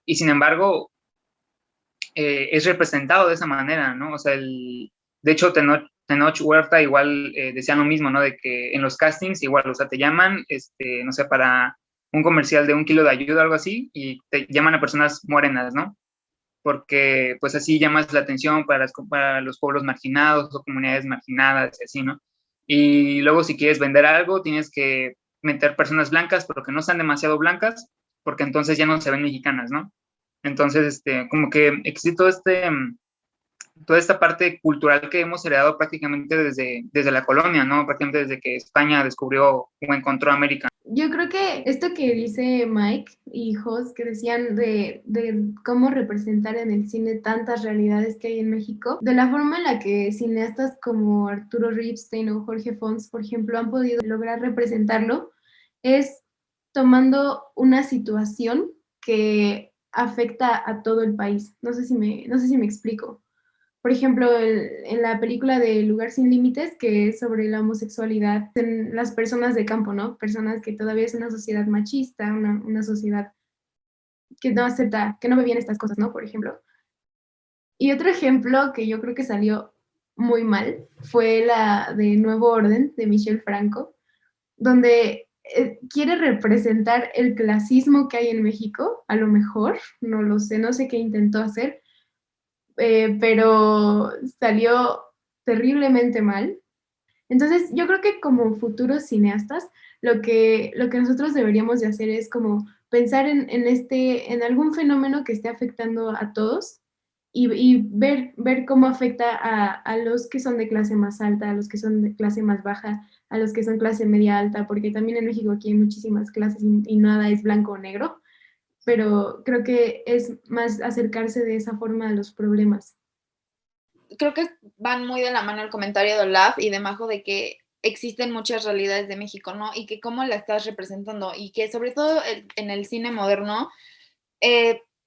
S7: Y sin embargo, es representado de esa manera, ¿no? O sea, de hecho, Tenoch Huerta igual decía lo mismo, ¿no? De que en los castings igual, o sea, te llaman, no sé, para un comercial de 1 kilo de ayuda o algo así, y te llaman a personas morenas, ¿no? Porque pues así llamas la atención para los pueblos marginados o comunidades marginadas y así, ¿no? Y luego si quieres vender algo, tienes que meter personas blancas, pero que no sean demasiado blancas, porque entonces ya no se ven mexicanas, ¿no? Entonces, como que existe toda esta parte cultural que hemos heredado prácticamente desde la colonia, ¿no? Prácticamente desde que España descubrió o encontró América.
S5: Yo creo que esto que dice Mike y Jos, que decían de cómo representar en el cine tantas realidades que hay en México, de la forma en la que cineastas como Arturo Ripstein o Jorge Fons, por ejemplo, han podido lograr representarlo, es tomando una situación que afecta a todo el país. No sé si me explico. Por ejemplo, en la película de Lugar sin Límites, que es sobre la homosexualidad en las personas de campo, ¿no? Personas que todavía es una sociedad machista, una sociedad que no acepta, que no ve bien estas cosas, ¿no? Por ejemplo. Y otro ejemplo que yo creo que salió muy mal fue la de Nuevo Orden de Michel Franco, donde quiere representar el clasismo que hay en México, a lo mejor, no lo sé, no sé qué intentó hacer, pero salió terriblemente mal. Entonces, yo creo que como futuros cineastas, lo que nosotros deberíamos de hacer es como pensar en algún fenómeno que esté afectando a todos y ver cómo afecta a los que son de clase más alta, a los que son de clase más baja, a los que son clase media alta, porque también en México aquí hay muchísimas clases y nada es blanco o negro, pero creo que es más acercarse de esa forma a los problemas.
S3: Creo que van muy de la mano el comentario de Olaf y de Majo de que existen muchas realidades de México, ¿no? Y que cómo la estás representando y que sobre todo en el cine moderno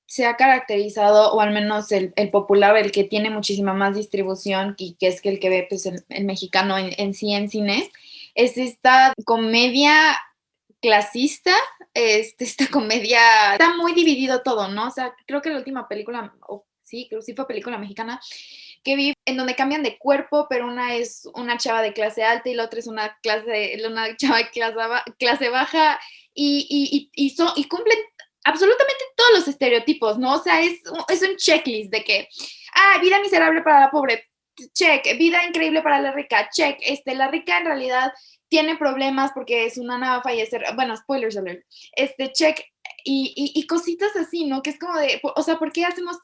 S3: se ha caracterizado, o al menos el popular, el que tiene muchísima más distribución y que es el que ve pues, el mexicano en sí en cines, es esta comedia clasista, esta comedia, está muy dividido todo, ¿no? O sea, creo que la última película, sí, creo que sí fue película mexicana, que vi en donde cambian de cuerpo, pero una es una chava de clase alta y la otra es una chava de clase baja y cumplen absolutamente todos los estereotipos, ¿no? O sea, es un checklist de que, vida miserable para la pobre, check, vida increíble para la rica, check, la rica en realidad tiene problemas porque su nana va a fallecer, bueno, spoilers alert, check, y cositas así, ¿no? Que es como de, o sea, ¿por qué hacemos,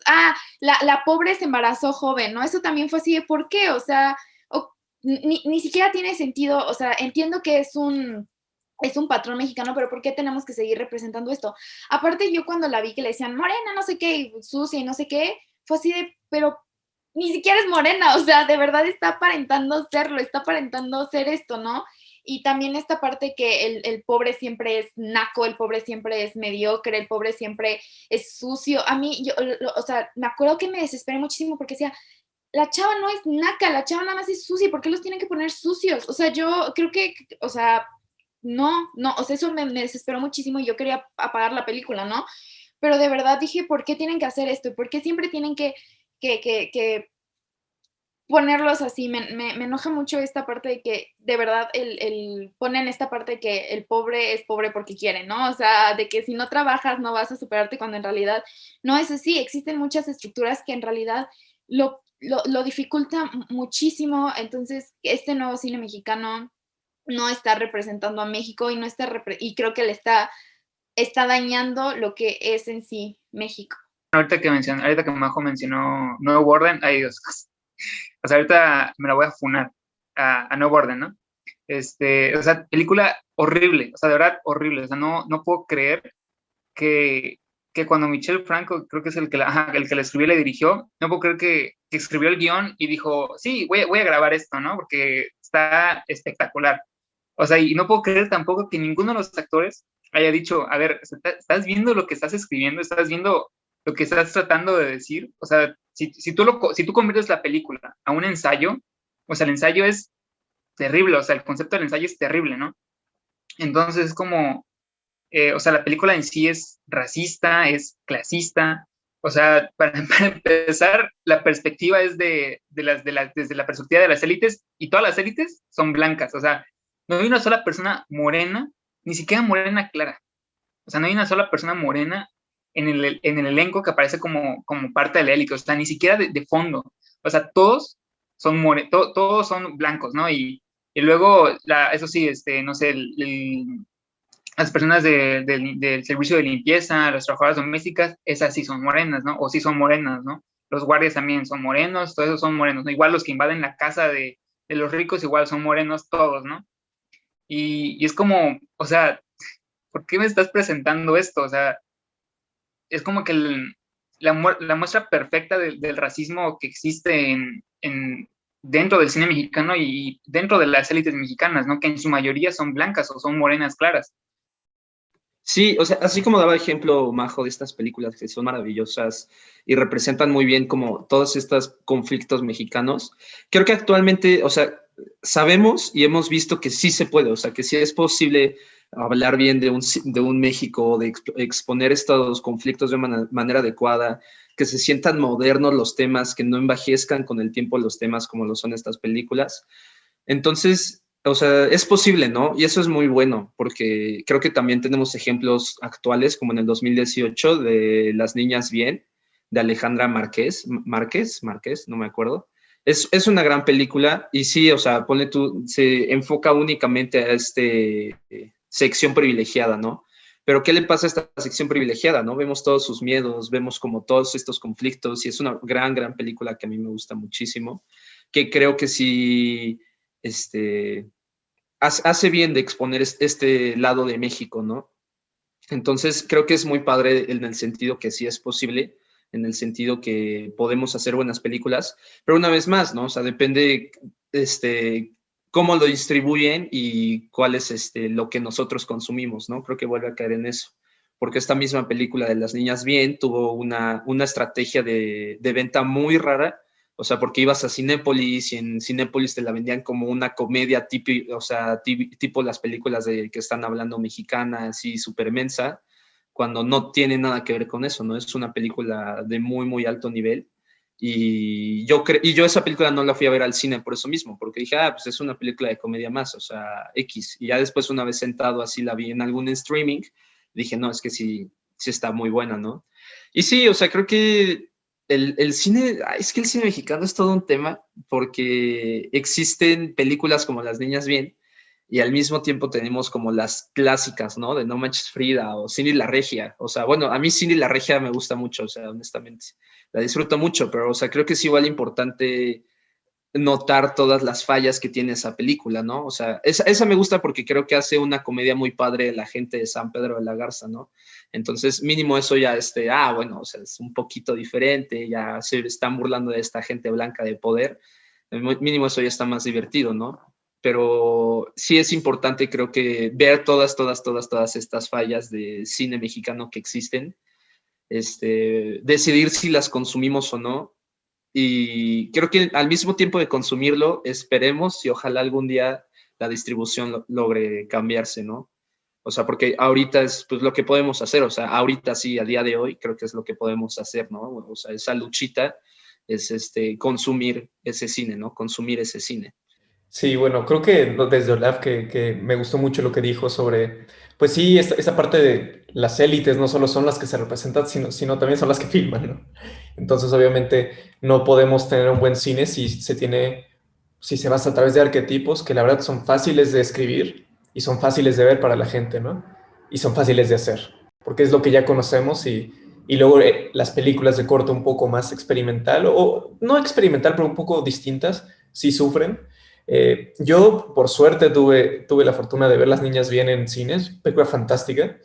S3: la pobre se embarazó joven, ¿no? Eso también fue así de, ¿por qué? O sea, ni siquiera tiene sentido, o sea, entiendo que es un patrón mexicano, pero ¿por qué tenemos que seguir representando esto? Aparte, yo cuando la vi que le decían morena, no sé qué, y sucia y no sé qué, fue así de, pero ni siquiera es morena, o sea, de verdad está aparentando serlo, está aparentando ser esto, ¿no? Y también esta parte que el pobre siempre es naco, el pobre siempre es mediocre, el pobre siempre es sucio. A mí, o sea, me acuerdo que me desesperé muchísimo porque decía, la chava no es naca, la chava nada más es sucia, ¿por qué los tienen que poner sucios? O sea, yo creo que, o sea, no, o sea, eso me desesperó muchísimo y yo quería apagar la película, ¿no? Pero de verdad dije, ¿por qué tienen que hacer esto? ¿Por qué siempre tienen que ponerlos así? Me enoja mucho esta parte de que de verdad ponen esta parte de que el pobre es pobre porque quiere, ¿no? O sea, de que si no trabajas no vas a superarte cuando en realidad no es así. Existen muchas estructuras que en realidad lo dificultan muchísimo. Entonces, este nuevo cine mexicano no está representando a México y no está y creo que le está dañando lo que es en sí México.
S7: Ahorita que Majo mencionó Nuevo Orden, ay Dios, o sea, ahorita me la voy a funar a Nuevo Orden, ¿no? O sea, película horrible, o sea, de verdad horrible, o sea, no puedo creer que cuando Michel Franco, creo que es el que la escribió y la dirigió, no puedo creer que escribió el guión y dijo, sí, voy a grabar esto, ¿no? Porque está espectacular. O sea, y no puedo creer tampoco que ninguno de los actores haya dicho, a ver, estás viendo lo que estás escribiendo, estás viendo lo que estás tratando de decir. O sea, si tú conviertes la película a un ensayo, o sea, el ensayo es terrible, o sea, el concepto del ensayo es terrible, ¿no? Entonces es como, o sea, la película en sí es racista, es clasista. O sea, para empezar, la perspectiva es desde la perspectiva de las élites, y todas las élites son blancas. O sea, no hay una sola persona morena, ni siquiera morena clara. O sea, no hay una sola persona morena en el elenco que aparece como parte de la élite. O sea, ni siquiera de fondo. O sea, todos son todos son blancos, ¿no? Y luego, eso sí, no sé, las personas del servicio de limpieza, las trabajadoras domésticas, esas sí son morenas, ¿no? O sí son morenas, ¿no? Los guardias también son morenos, todos esos son morenos, ¿no? Igual los que invaden la casa de los ricos, igual son morenos todos, ¿no? Y es como, o sea, ¿por qué me estás presentando esto? O sea, es como que la muestra perfecta del racismo que existe dentro del cine mexicano y dentro de las élites mexicanas, ¿no? Que en su mayoría son blancas o son morenas claras.
S4: Sí, o sea, así como daba ejemplo Majo de estas películas que son maravillosas y representan muy bien como todos estos conflictos mexicanos, creo que actualmente, o sea, sabemos y hemos visto que sí se puede, o sea, que sí es posible hablar bien de un México, de exponer estos conflictos de una manera adecuada, que se sientan modernos los temas, que no envejezcan con el tiempo los temas como lo son estas películas. Entonces, o sea, es posible, ¿no? Y eso es muy bueno, porque creo que también tenemos ejemplos actuales, como en el 2018, de Las Niñas Bien, de Alejandra Márquez, no me acuerdo. Es una gran película y sí, o sea, pone tú, se enfoca únicamente a sección privilegiada, ¿no? Pero ¿qué le pasa a esta sección privilegiada, no? Vemos todos sus miedos, vemos como todos estos conflictos y es una gran película que a mí me gusta muchísimo, que creo que sí, hace bien de exponer este lado de México, ¿no? Entonces, creo que es muy padre en el sentido que sí es posible, en el sentido que podemos hacer buenas películas, pero una vez más, ¿no? O sea, depende cómo lo distribuyen y cuál es lo que nosotros consumimos, ¿no? Creo que vuelve a caer en eso, porque esta misma película de Las Niñas Bien tuvo una estrategia de venta muy rara, o sea, porque ibas a Cinépolis y en Cinépolis te la vendían como una comedia tipo, o sea, tipo las películas de que están hablando mexicanas y súper mensa, cuando no tiene nada que ver con eso, ¿no? Es una película de muy alto nivel. Y yo esa película no la fui a ver al cine por eso mismo, porque dije, pues es una película de comedia más, o sea, X. Y ya después, una vez sentado así, la vi en algún streaming, dije, no, es que sí está muy buena, ¿no? Y sí, o sea, creo que el cine, es que el cine mexicano es todo un tema porque existen películas como Las Niñas Bien y al mismo tiempo tenemos como las clásicas, ¿no? De No Manches Frida o Cindy la Regia. O sea, bueno, a mí Cindy la Regia me gusta mucho, o sea, honestamente, la disfruto mucho, pero, o sea, creo que es igual importante notar todas las fallas que tiene esa película, ¿no? O sea, esa me gusta porque creo que hace una comedia muy padre de la gente de San Pedro de la Garza, ¿no? Entonces, mínimo eso ya, bueno, o sea, es un poquito diferente, ya se están burlando de esta gente blanca de poder, mínimo eso ya está más divertido, ¿no? Pero sí es importante, creo que ver todas estas fallas de cine mexicano que existen, decidir si las consumimos o no, y creo que al mismo tiempo de consumirlo, esperemos y ojalá algún día la distribución logre cambiarse, ¿no? O sea, porque ahorita es pues lo que podemos hacer, o sea, ahorita sí, a día de hoy, creo que es lo que podemos hacer, ¿no? O sea, esa luchita es consumir ese cine, ¿no? Consumir ese cine.
S6: Sí, bueno, creo que desde Olaf que me gustó mucho lo que dijo sobre, pues sí, esta parte de las élites no solo son las que se representan, sino también son las que filman, ¿no? Entonces, obviamente, no podemos tener un buen cine si se basa a través de arquetipos que la verdad son fáciles de escribir y son fáciles de ver para la gente, ¿no? Y son fáciles de hacer, porque es lo que ya conocemos y luego las películas de corte un poco más experimental, o no experimental, pero un poco distintas, sí sufren. Yo, por suerte, tuve la fortuna de ver Las Niñas Bien en cines, película fantástica.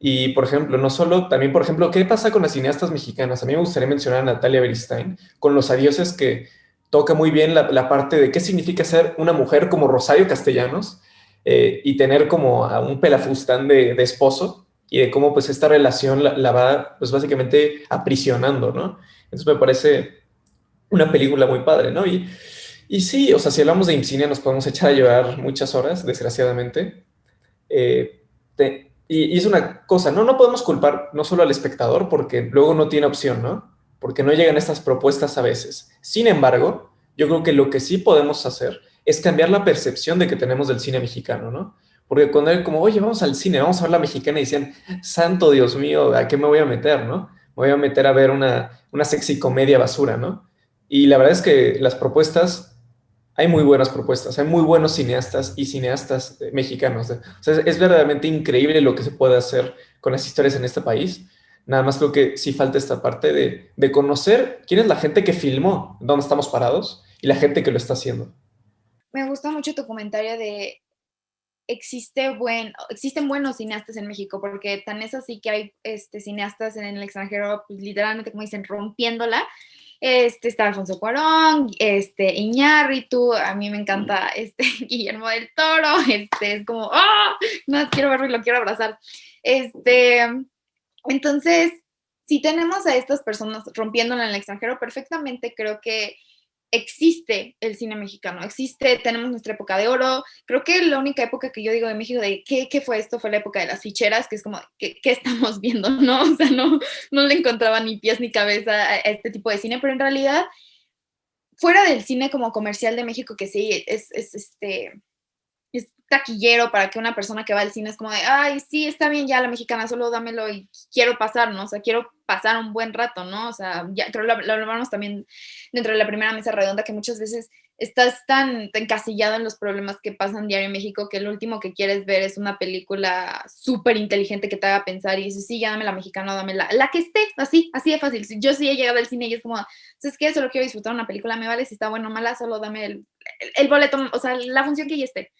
S6: Y, por ejemplo, no solo, también, por ejemplo, ¿qué pasa con las cineastas mexicanas? A mí me gustaría mencionar a Natalia Beristain con Los Adioses, que toca muy bien la parte de qué significa ser una mujer como Rosario Castellanos y tener como a un pelafustán de esposo y de cómo pues esta relación la va pues básicamente aprisionando, ¿no? Entonces me parece una película muy padre, ¿no? Y sí, o sea, si hablamos de IMCINE nos podemos echar a llevar muchas horas, desgraciadamente. Y es una cosa, no podemos culpar no solo al espectador porque luego no tiene opción, ¿no? Porque no llegan estas propuestas a veces. Sin embargo, yo creo que lo que sí podemos hacer es cambiar la percepción de que tenemos del cine mexicano, ¿no? Porque cuando era como, oye, vamos al cine, vamos a ver la mexicana y decían, santo Dios mío, ¿a qué me voy a meter, no? Me voy a meter a ver una sexy comedia basura, ¿no? Y la verdad es que las propuestas, hay muy buenas propuestas, hay muy buenos cineastas y cineastas mexicanos. O sea, es verdaderamente increíble lo que se puede hacer con las historias en este país. Nada más creo que sí falta esta parte de conocer quién es la gente que filmó, dónde estamos parados y la gente que lo está haciendo.
S3: Me gusta mucho tu comentario de existen buenos cineastas en México, porque tan es así que hay cineastas en el extranjero, pues, literalmente, como dicen, rompiéndola. Está Alfonso Cuarón, Iñárritu, a mí me encanta Guillermo del Toro, es como, ¡oh! No quiero verlo y lo quiero abrazar. Entonces, si tenemos a estas personas rompiéndola en el extranjero, perfectamente creo que existe el cine mexicano, existe, tenemos nuestra época de oro. Creo que la única época que yo digo de México de ¿qué fue esto? Fue la época de las ficheras, que es como, ¿qué estamos viendo? ¿No? O sea, no le encontraba ni pies ni cabeza a este tipo de cine, pero en realidad, fuera del cine como comercial de México, que sí, es taquillero para que una persona que va al cine es como de, ay, sí, está bien ya la mexicana, solo dámelo y quiero pasar, ¿no? O sea, quiero pasar un buen rato, ¿no? O sea, ya creo que lo hablamos también dentro de la primera mesa redonda, que muchas veces estás tan encasillado en los problemas que pasan diario en México que lo último que quieres ver es una película súper inteligente que te haga pensar y dices, sí, ya dame la mexicana, dame la que esté, así de fácil. Yo sí he llegado al cine y es como, ¿sabes qué? Solo quiero disfrutar una película, me vale si está buena o mala, solo dame el boleto, o sea, la función que ya esté.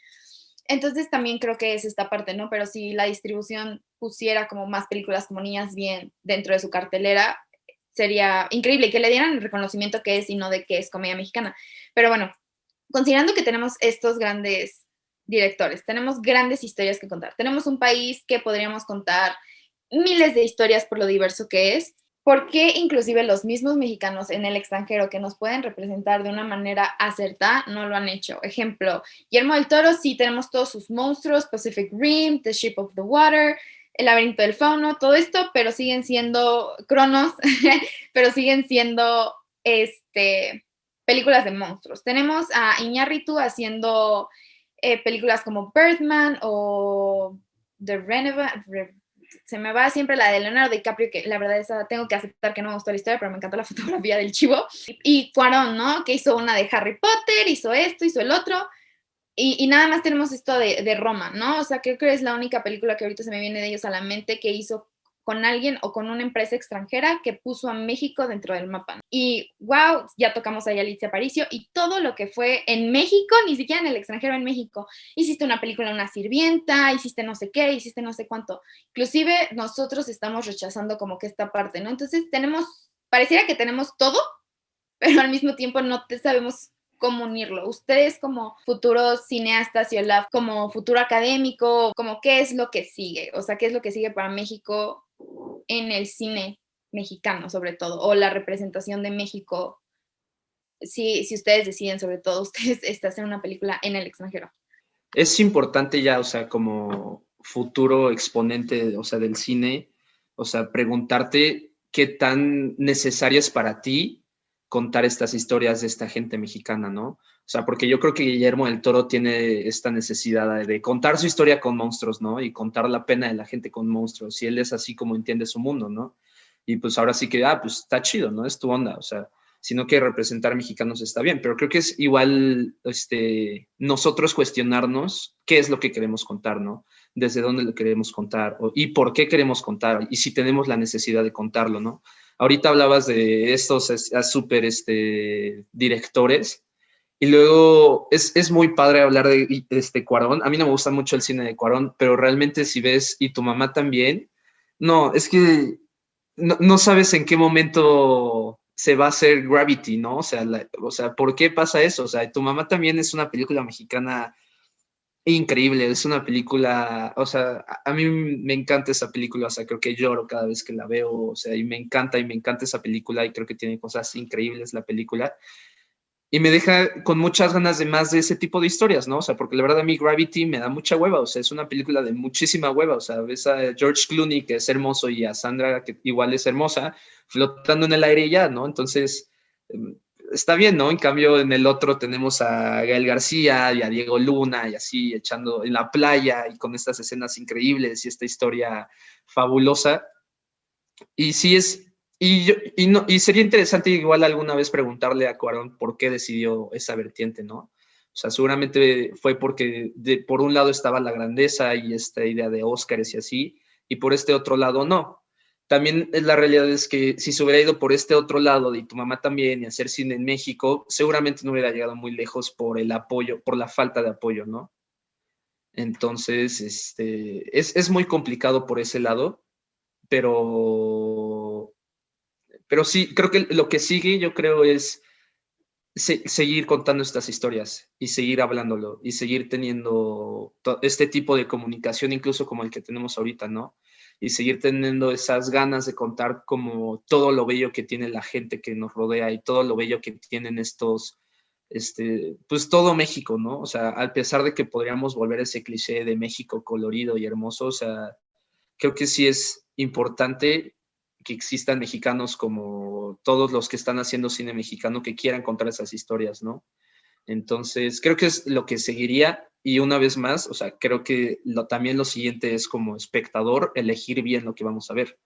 S3: Entonces también creo que es esta parte, ¿no? Pero si la distribución pusiera como más películas como Niñas Bien dentro de su cartelera, sería increíble y que le dieran el reconocimiento que es y no de que es comedia mexicana. Pero bueno, considerando que tenemos estos grandes directores, tenemos grandes historias que contar, tenemos un país que podríamos contar miles de historias por lo diverso que es. ¿Por qué inclusive los mismos mexicanos en el extranjero que nos pueden representar de una manera acertada no lo han hecho? Ejemplo, Guillermo del Toro, sí tenemos todos sus monstruos, Pacific Rim, The Shape of the Water, El laberinto del fauno, todo esto, pero siguen siendo Cronos, pero siguen siendo películas de monstruos. Tenemos a Iñárritu haciendo películas como Birdman o The Revenant, se me va siempre la de Leonardo DiCaprio, que la verdad esa tengo que aceptar que no me gustó la historia, pero me encantó la fotografía del chivo. Y Cuarón, ¿no? Que hizo una de Harry Potter, hizo esto, hizo el otro. Y nada más tenemos esto de Roma, ¿no? O sea, creo que es la única película que ahorita se me viene de ellos a la mente que hizo con alguien o con una empresa extranjera que puso a México dentro del mapa, ¿no? Y wow, ya tocamos a Yalitza Aparicio y todo lo que fue en México, ni siquiera en el extranjero, en México. Hiciste una película, Una sirvienta, hiciste no sé qué, hiciste no sé cuánto. Inclusive nosotros estamos rechazando como que esta parte, ¿no? Entonces pareciera que tenemos todo, pero al mismo tiempo no sabemos cómo unirlo. Ustedes como futuros cineastas y Olaf, como futuro académico, como qué es lo que sigue, o sea, qué es lo que sigue para México en el cine mexicano sobre todo, o la representación de México, si ustedes deciden sobre todo, ustedes hacer una película en el extranjero.
S4: Es importante ya, o sea, como futuro exponente, o sea, del cine, o sea, preguntarte qué tan necesaria es para ti contar estas historias de esta gente mexicana, ¿no? O sea, porque yo creo que Guillermo del Toro tiene esta necesidad de contar su historia con monstruos, ¿no? Y contar la pena de la gente con monstruos. Y él es así como entiende su mundo, ¿no? Y pues ahora sí que, pues está chido, ¿no? Es tu onda, o sea, si no quiere representar mexicanos está bien, pero creo que es igual nosotros cuestionarnos qué es lo que queremos contar, ¿no? Desde dónde lo queremos contar y por qué queremos contar y si tenemos la necesidad de contarlo, ¿no? Ahorita hablabas de estos súper directores y luego es muy padre hablar de Cuarón. A mí no me gusta mucho el cine de Cuarón, pero realmente si ves, y tu mamá también, no, es que no sabes en qué momento se va a hacer Gravity, ¿no? O sea, ¿por qué pasa eso? O sea, tu mamá también es una película mexicana increíble, es una película, o sea, a mí me encanta esa película, o sea, creo que lloro cada vez que la veo, o sea, y me encanta esa película y creo que tiene cosas increíbles la película. Y me deja con muchas ganas de más de ese tipo de historias, ¿no? O sea, porque la verdad a mí Gravity me da mucha hueva, o sea, es una película de muchísima hueva, o sea, ves a George Clooney, que es hermoso, y a Sandra, que igual es hermosa, flotando en el aire y ya, ¿no? Entonces, está bien, ¿no? En cambio, en el otro tenemos a Gael García y a Diego Luna y así, echando en la playa y con estas escenas increíbles y esta historia fabulosa. Y sí es... Y sería interesante igual alguna vez preguntarle a Cuarón por qué decidió esa vertiente, ¿no? O sea, seguramente fue porque por un lado estaba la grandeza y esta idea de Óscares y así, y por este otro lado no. También la realidad es que si se hubiera ido por este otro lado y tu mamá también y hacer cine en México, seguramente no hubiera llegado muy lejos por el apoyo, por la falta de apoyo, ¿no? Entonces, es muy complicado por ese lado, pero sí, creo que lo que sigue, yo creo, es seguir contando estas historias y seguir hablándolo y seguir teniendo este tipo de comunicación, incluso como el que tenemos ahorita, ¿no? y seguir teniendo esas ganas de contar como todo lo bello que tiene la gente que nos rodea y todo lo bello que tienen estos, pues todo México, ¿no? O sea, a pesar de que podríamos volver a ese cliché de México colorido y hermoso, o sea, creo que sí es importante que existan mexicanos como todos los que están haciendo cine mexicano que quieran contar esas historias, ¿no? Entonces, creo que es lo que seguiría y una vez más, o sea, creo que también lo siguiente es como espectador elegir bien lo que vamos a ver.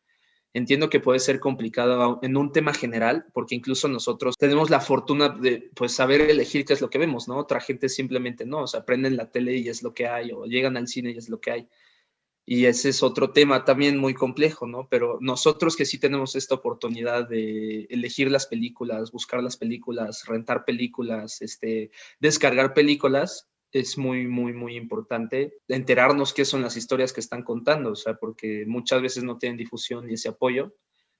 S4: Entiendo que puede ser complicado en un tema general, porque incluso nosotros tenemos la fortuna de pues saber elegir qué es lo que vemos, ¿no? Otra gente simplemente no, o sea, prenden la tele y es lo que hay, o llegan al cine y es lo que hay. Y ese es otro tema también muy complejo, ¿no? Pero nosotros que sí tenemos esta oportunidad de elegir las películas, buscar las películas, rentar películas, descargar películas, es muy, muy, muy importante enterarnos qué son las historias que están contando, o sea, porque muchas veces no tienen difusión ni ese apoyo.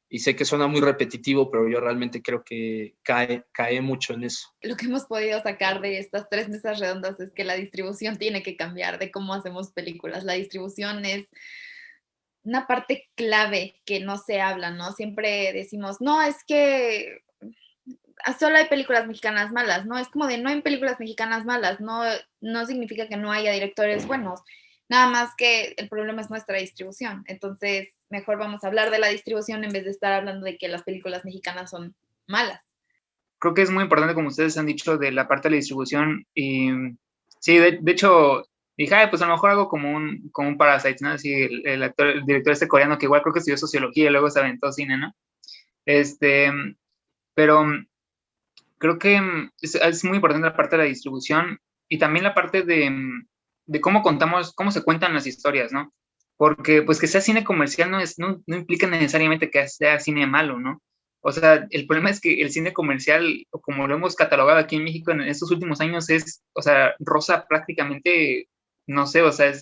S4: Y sé que suena muy repetitivo, pero yo realmente creo que cae mucho en eso.
S3: Lo que hemos podido sacar de estas 3 mesas redondas es que la distribución tiene que cambiar de cómo hacemos películas. La distribución es una parte clave que no se habla, ¿no? Siempre decimos, no, es que solo hay películas mexicanas malas, ¿no? Es como de no hay películas mexicanas malas, no significa que no haya directores buenos, nada más que el problema es nuestra distribución. Entonces, mejor vamos a hablar de la distribución en vez de estar hablando de que las películas mexicanas son malas.
S7: Creo que es muy importante, como ustedes han dicho, de la parte de la distribución. Y sí, de hecho, dije, pues a lo mejor hago como un Parasite, ¿no? Así, el director coreano que igual creo que estudió sociología y luego se aventó cine, ¿no? Pero creo que es muy importante la parte de la distribución y también la parte de cómo cómo se cuentan las historias, ¿no? Porque pues que sea cine comercial no implica necesariamente que sea cine malo, ¿no? O sea, el problema es que el cine comercial, como lo hemos catalogado aquí en México en estos últimos años, o sea, rosa prácticamente, no sé, o sea,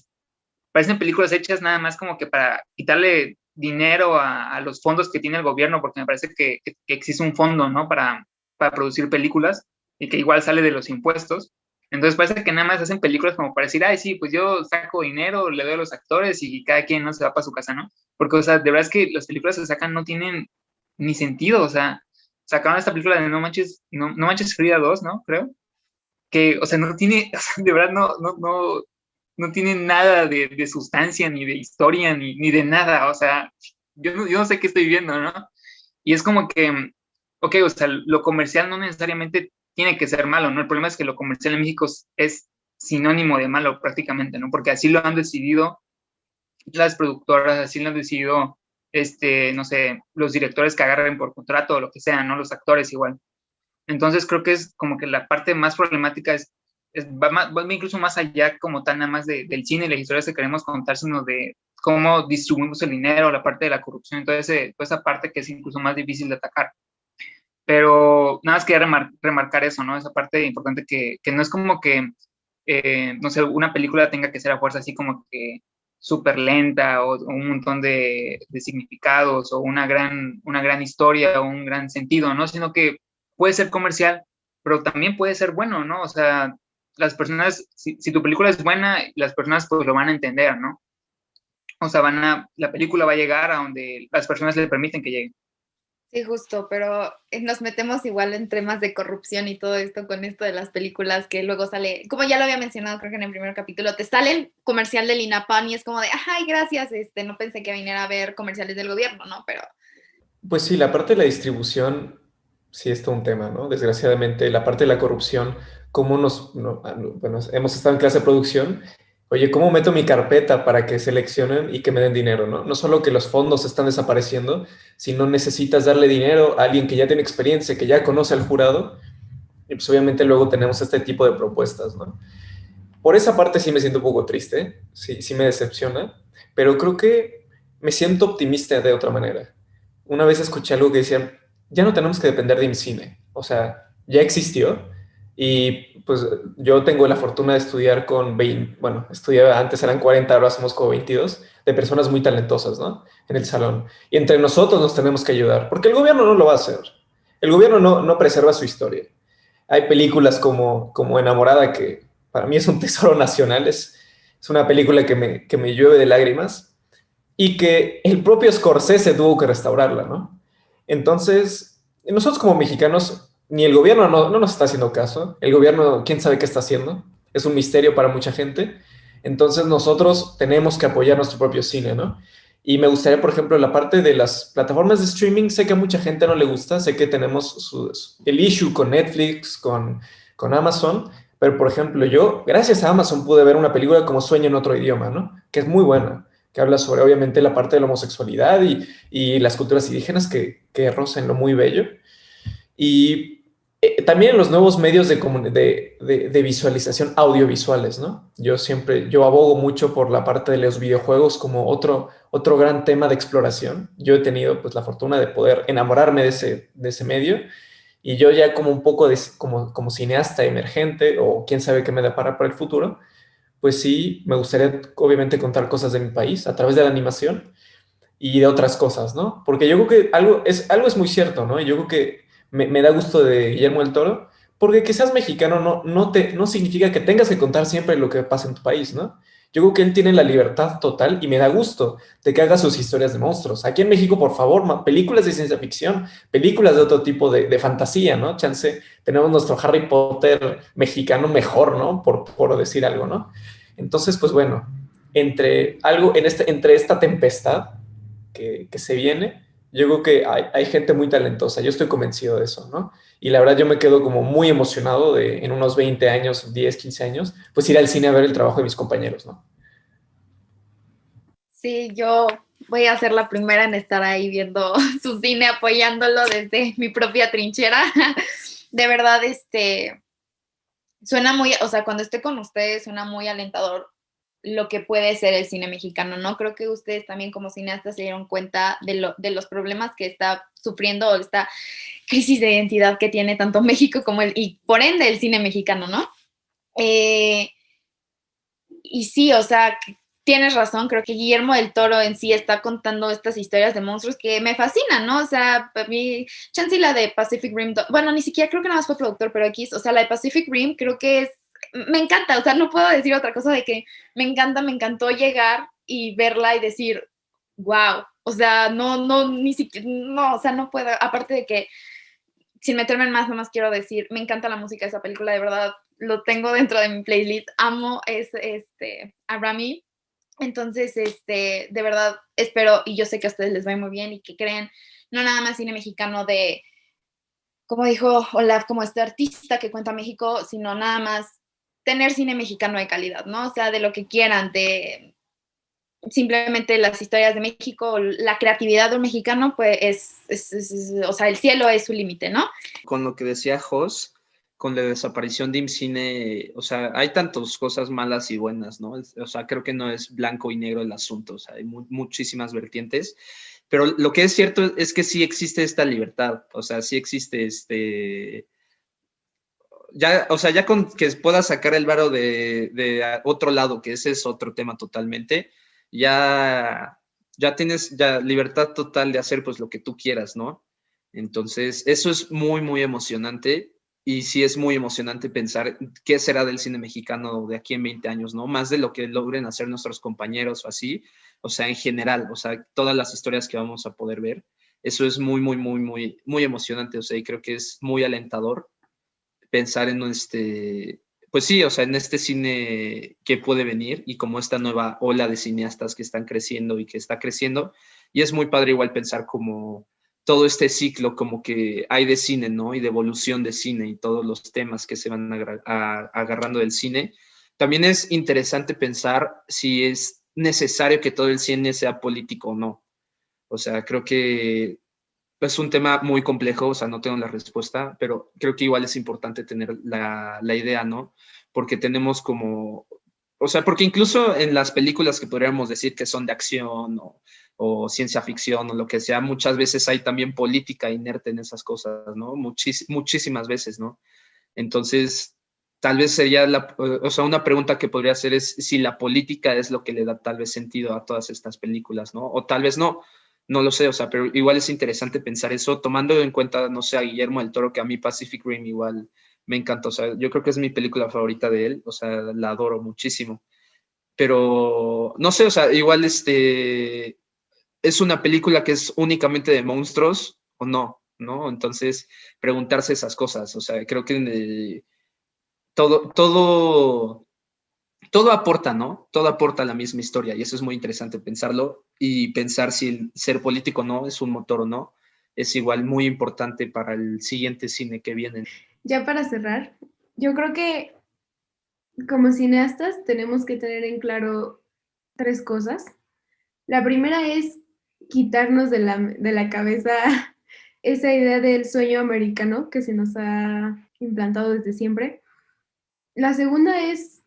S7: parecen películas hechas nada más como que para quitarle dinero a los fondos que tiene el gobierno, porque me parece que existe un fondo, ¿no? Para producir películas y que igual sale de los impuestos. Entonces parece que nada más hacen películas como para decir, ay, sí, pues yo saco dinero, le doy a los actores y cada quien no se va para su casa, ¿no? Porque, o sea, de verdad es que las películas que se sacan no tienen ni sentido, o sea, sacaron esta película de No Manches Frida 2, ¿no? Creo. Que, o sea, no tiene, o sea, de verdad no tiene nada de sustancia, ni de historia, ni de nada, o sea, yo no sé qué estoy viendo, ¿no? Y es como que, ok, o sea, lo comercial no necesariamente tiene que ser malo, ¿no? El problema es que lo comercial en México es sinónimo de malo prácticamente, ¿no? Porque así lo han decidido las productoras, así lo han decidido, no sé, los directores que agarren por contrato o lo que sea, ¿no? Los actores igual. Entonces creo que es como que la parte más problemática va incluso más allá como tal nada más del cine y las historias que queremos contar, sino de cómo distribuimos el dinero, la parte de la corrupción, entonces toda esa parte que es incluso más difícil de atacar. Pero nada más quería remarcar eso, ¿no? Esa parte importante que no es como que, no sé, una película tenga que ser a fuerza así como que súper lenta o un montón de significados o una gran historia o un gran sentido, ¿no? Sino que puede ser comercial, pero también puede ser bueno, ¿no? O sea, las personas, si tu película es buena, las personas pues lo van a entender, ¿no? O sea, la película va a llegar a donde las personas le permiten que llegue.
S3: Sí, justo, pero nos metemos igual en temas de corrupción y todo esto con esto de las películas que luego sale, como ya lo había mencionado creo que en el primer capítulo, te sale el comercial del INAPAM y es como de, ay, gracias, no pensé que viniera a ver comerciales del gobierno, ¿no? Pero...
S6: Pues sí, la parte de la distribución sí es todo un tema, ¿no? Desgraciadamente, la parte de la corrupción, cómo bueno, hemos estado en clase de producción. Oye, ¿cómo meto mi carpeta para que seleccionen y que me den dinero, ¿no? No solo que los fondos están desapareciendo, sino necesitas darle dinero a alguien que ya tiene experiencia, que ya conoce al jurado, y pues obviamente luego tenemos este tipo de propuestas, ¿no? Por esa parte sí me siento un poco triste, sí me decepciona, pero creo que me siento optimista de otra manera. Una vez escuché algo que decía, ya no tenemos que depender de IMCINE, o sea, ya existió, y pues yo tengo la fortuna de estudiar con 20, bueno, estudiaba antes eran 40, ahora somos como 22, de personas muy talentosas, ¿no? En el salón. Y entre nosotros nos tenemos que ayudar, porque el gobierno no lo va a hacer. El gobierno no preserva su historia. Hay películas como Enamorada, que para mí es un tesoro nacional, es una película que me llueve de lágrimas, y que el propio Scorsese tuvo que restaurarla, ¿no? Entonces, nosotros como mexicanos, ni el gobierno no nos está haciendo caso, el gobierno, quién sabe qué está haciendo, es un misterio para mucha gente, entonces nosotros tenemos que apoyar nuestro propio cine, ¿no? Y me gustaría, por ejemplo, la parte de las plataformas de streaming, sé que a mucha gente no le gusta, sé que tenemos el issue con Netflix, con Amazon, pero por ejemplo yo, gracias a Amazon, pude ver una película como Sueño en otro idioma, ¿no? Que es muy buena, que habla sobre obviamente la parte de la homosexualidad y las culturas indígenas que rozan lo muy bello. Y también los nuevos medios de visualización audiovisuales, ¿no? Yo abogo mucho por la parte de los videojuegos como otro gran tema de exploración. Yo he tenido pues la fortuna de poder enamorarme de ese medio y yo ya como un poco como cineasta emergente o quién sabe qué me depara para el futuro, pues sí, me gustaría obviamente contar cosas de mi país a través de la animación y de otras cosas, ¿no? Porque yo creo que algo es muy cierto, ¿no? Y yo creo que me da gusto de Guillermo del Toro, porque que seas mexicano no significa que tengas que contar siempre lo que pasa en tu país, ¿no? Yo creo que él tiene la libertad total y me da gusto de que haga sus historias de monstruos. Aquí en México, por favor, películas de ciencia ficción, películas de otro tipo de fantasía, ¿no? Chance, tenemos nuestro Harry Potter mexicano mejor, ¿no? Por decir algo, ¿no? Entonces, pues bueno, entre esta tempestad que se viene, yo creo que hay gente muy talentosa, yo estoy convencido de eso, ¿no? Y la verdad yo me quedo como muy emocionado de en unos 20 años, 10 15 años, pues ir al cine a ver el trabajo de mis compañeros, ¿no?
S3: Sí, yo voy a ser la primera en estar ahí viendo su cine, apoyándolo desde mi propia trinchera. De verdad, suena muy, o sea, cuando esté con ustedes suena muy alentador lo que puede ser el cine mexicano, ¿no? Creo que ustedes también como cineastas se dieron cuenta de los problemas que está sufriendo esta crisis de identidad que tiene tanto México como y por ende el cine mexicano, ¿no? Y sí, o sea, tienes razón, creo que Guillermo del Toro en sí está contando estas historias de monstruos que me fascinan, ¿no? O sea, para mí, chance la de Pacific Rim, bueno, ni siquiera creo que nada más fue productor, pero X, o sea, la de Pacific Rim creo que me encanta, o sea, no puedo decir otra cosa de que me encantó llegar y verla y decir, wow, o sea, ni siquiera, no, o sea, no puedo, aparte de que sin meterme en más, nomás quiero decir, me encanta la música de esa película, de verdad, lo tengo dentro de mi playlist, amo a Rami, entonces, de verdad, espero, y yo sé que a ustedes les va muy bien y que creen, no nada más cine mexicano de, como dijo Olaf, como este artista que cuenta México, sino nada más tener cine mexicano de calidad, ¿no? O sea, de lo que quieran, de simplemente las historias de México, la creatividad de un mexicano, pues o sea, el cielo es su límite, ¿no?
S4: Con lo que decía Jos, con la desaparición de IMCINE, o sea, hay tantas cosas malas y buenas, ¿no? O sea, creo que no es blanco y negro el asunto, o sea, hay muchísimas vertientes, pero lo que es cierto es que sí existe esta libertad, o sea, sí existe ya, o sea, ya con que puedas sacar el varo de otro lado, que ese es otro tema totalmente, ya tienes ya libertad total de hacer pues lo que tú quieras, ¿no? Entonces, eso es muy, muy emocionante y sí es muy emocionante pensar qué será del cine mexicano de aquí en 20 años, ¿no? Más de lo que logren hacer nuestros compañeros o así, o sea, en general, o sea, todas las historias que vamos a poder ver, eso es muy, muy, muy, muy, muy emocionante, o sea, y creo que es muy alentador pensar en pues sí, o sea, en este cine que puede venir y como esta nueva ola de cineastas que están creciendo y que está creciendo. Y es muy padre igual pensar como todo este ciclo como que hay de cine, ¿no? Y de evolución de cine y todos los temas que se van agarrando del cine. También es interesante pensar si es necesario que todo el cine sea político o no. O sea, creo que es un tema muy complejo, o sea, no tengo la respuesta, pero creo que igual es importante tener la idea, ¿no? Porque tenemos como, o sea, porque incluso en las películas que podríamos decir que son de acción o ciencia ficción o lo que sea, muchas veces hay también política inerte en esas cosas, ¿no? Muchísimas veces, ¿no? Entonces, tal vez sería, o sea, una pregunta que podría hacer es si la política es lo que le da tal vez sentido a todas estas películas, ¿no? O tal vez no, no lo sé, o sea, pero igual es interesante pensar eso, tomando en cuenta, no sé, a Guillermo del Toro, que a mí Pacific Rim igual me encanta, o sea, yo creo que es mi película favorita de él, o sea, la adoro muchísimo, pero no sé, o sea, igual ¿es una película que es únicamente de monstruos o no? ¿No? Entonces, preguntarse esas cosas. O sea, creo que todo aporta, ¿no? Todo aporta a la misma historia y eso es muy interesante pensarlo y pensar si el ser político no es un motor o no. Es igual muy importante para el siguiente cine que viene.
S5: Ya para cerrar, yo creo que como cineastas tenemos que tener en claro 3 cosas. La primera es quitarnos de la cabeza esa idea del sueño americano que se nos ha implantado desde siempre. La segunda es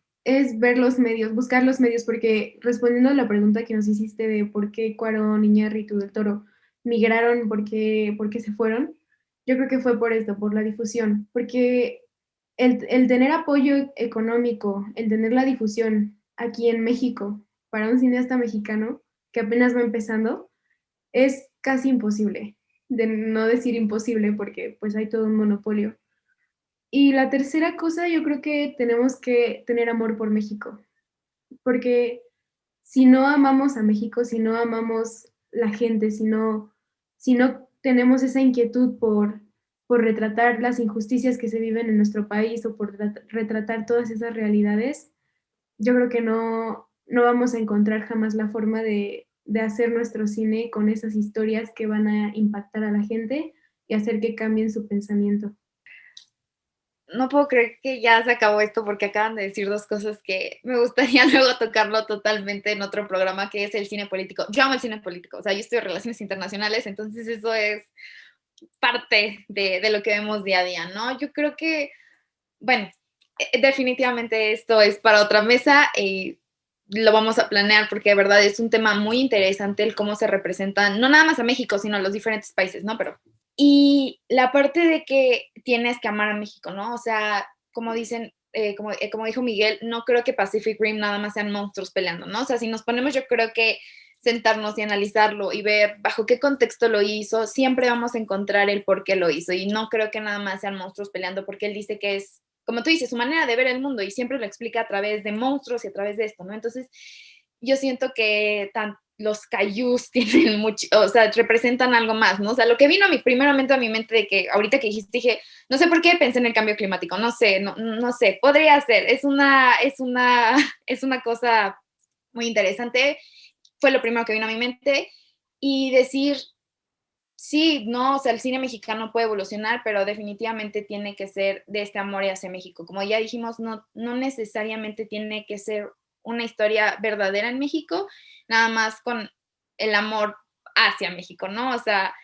S5: ver los medios, buscar los medios, porque respondiendo a la pregunta que nos hiciste de por qué Cuarón, Iñárritu, del Toro migraron, por qué se fueron, yo creo que fue por esto, por la difusión, porque el tener apoyo económico, el tener la difusión aquí en México para un cineasta mexicano que apenas va empezando, es casi imposible, de no decir imposible porque pues hay todo un monopolio. Y la tercera cosa, yo creo que tenemos que tener amor por México, porque si no amamos a México, si no amamos la gente, si no tenemos esa inquietud por retratar las injusticias que se viven en nuestro país o por retratar todas esas realidades, yo creo que no vamos a encontrar jamás la forma de hacer nuestro cine con esas historias que van a impactar a la gente y hacer que cambien su pensamiento.
S3: No puedo creer que ya se acabó esto porque acaban de decir 2 cosas que me gustaría luego tocarlo totalmente en otro programa, que es el cine político. Yo amo el cine político, o sea, yo estudio relaciones internacionales, entonces eso es parte de lo que vemos día a día, ¿no? Yo creo que, bueno, definitivamente esto es para otra mesa y lo vamos a planear porque de verdad es un tema muy interesante el cómo se representan, no nada más a México, sino a los diferentes países, ¿no? Pero y la parte de que tienes que amar a México, ¿no? O sea, como dicen, como dijo Miguel, no creo que Pacific Rim nada más sean monstruos peleando, ¿no? O sea, si nos ponemos, yo creo que sentarnos y analizarlo y ver bajo qué contexto lo hizo, siempre vamos a encontrar el por qué lo hizo. Y no creo que nada más sean monstruos peleando, porque él dice que es, como tú dices, su manera de ver el mundo y siempre lo explica a través de monstruos y a través de esto, ¿no? Entonces, yo siento que los cayús tienen mucho, o sea, representan algo más, ¿no? O sea, lo que vino primeramente a mi mente de que ahorita que dijiste, dije, no sé por qué pensé en el cambio climático, no sé, no sé, podría ser, es una cosa muy interesante, fue lo primero que vino a mi mente, y decir, sí, no, o sea, el cine mexicano puede evolucionar, pero definitivamente tiene que ser de este amor hacia México. Como ya dijimos, no necesariamente tiene que ser una historia verdadera en México, nada más con el amor hacia México, ¿no? O sea,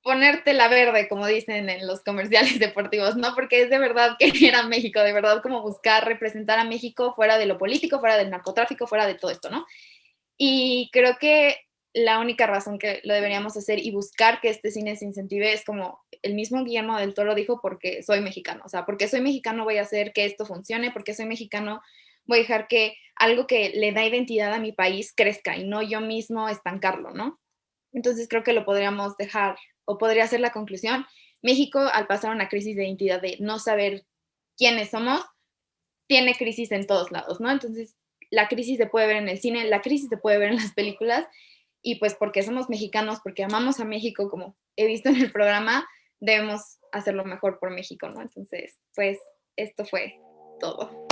S3: ponerte la verde, como dicen en los comerciales deportivos, ¿no? Porque es de verdad querer a México, de verdad como buscar representar a México fuera de lo político, fuera del narcotráfico, fuera de todo esto, ¿no? Y creo que la única razón que lo deberíamos hacer y buscar que este cine se incentive es como el mismo Guillermo del Toro dijo, porque soy mexicano, o sea, porque soy mexicano voy a hacer que esto funcione, porque soy mexicano voy a dejar que algo que le da identidad a mi país crezca y no yo mismo estancarlo, ¿no? Entonces creo que lo podríamos dejar, o podría ser la conclusión. México, al pasar una crisis de identidad, de no saber quiénes somos, tiene crisis en todos lados, ¿no? Entonces, la crisis se puede ver en el cine, la crisis se puede ver en las películas, y pues porque somos mexicanos, porque amamos a México, como he visto en el programa, debemos hacerlo mejor por México, ¿no? Entonces, pues esto fue todo.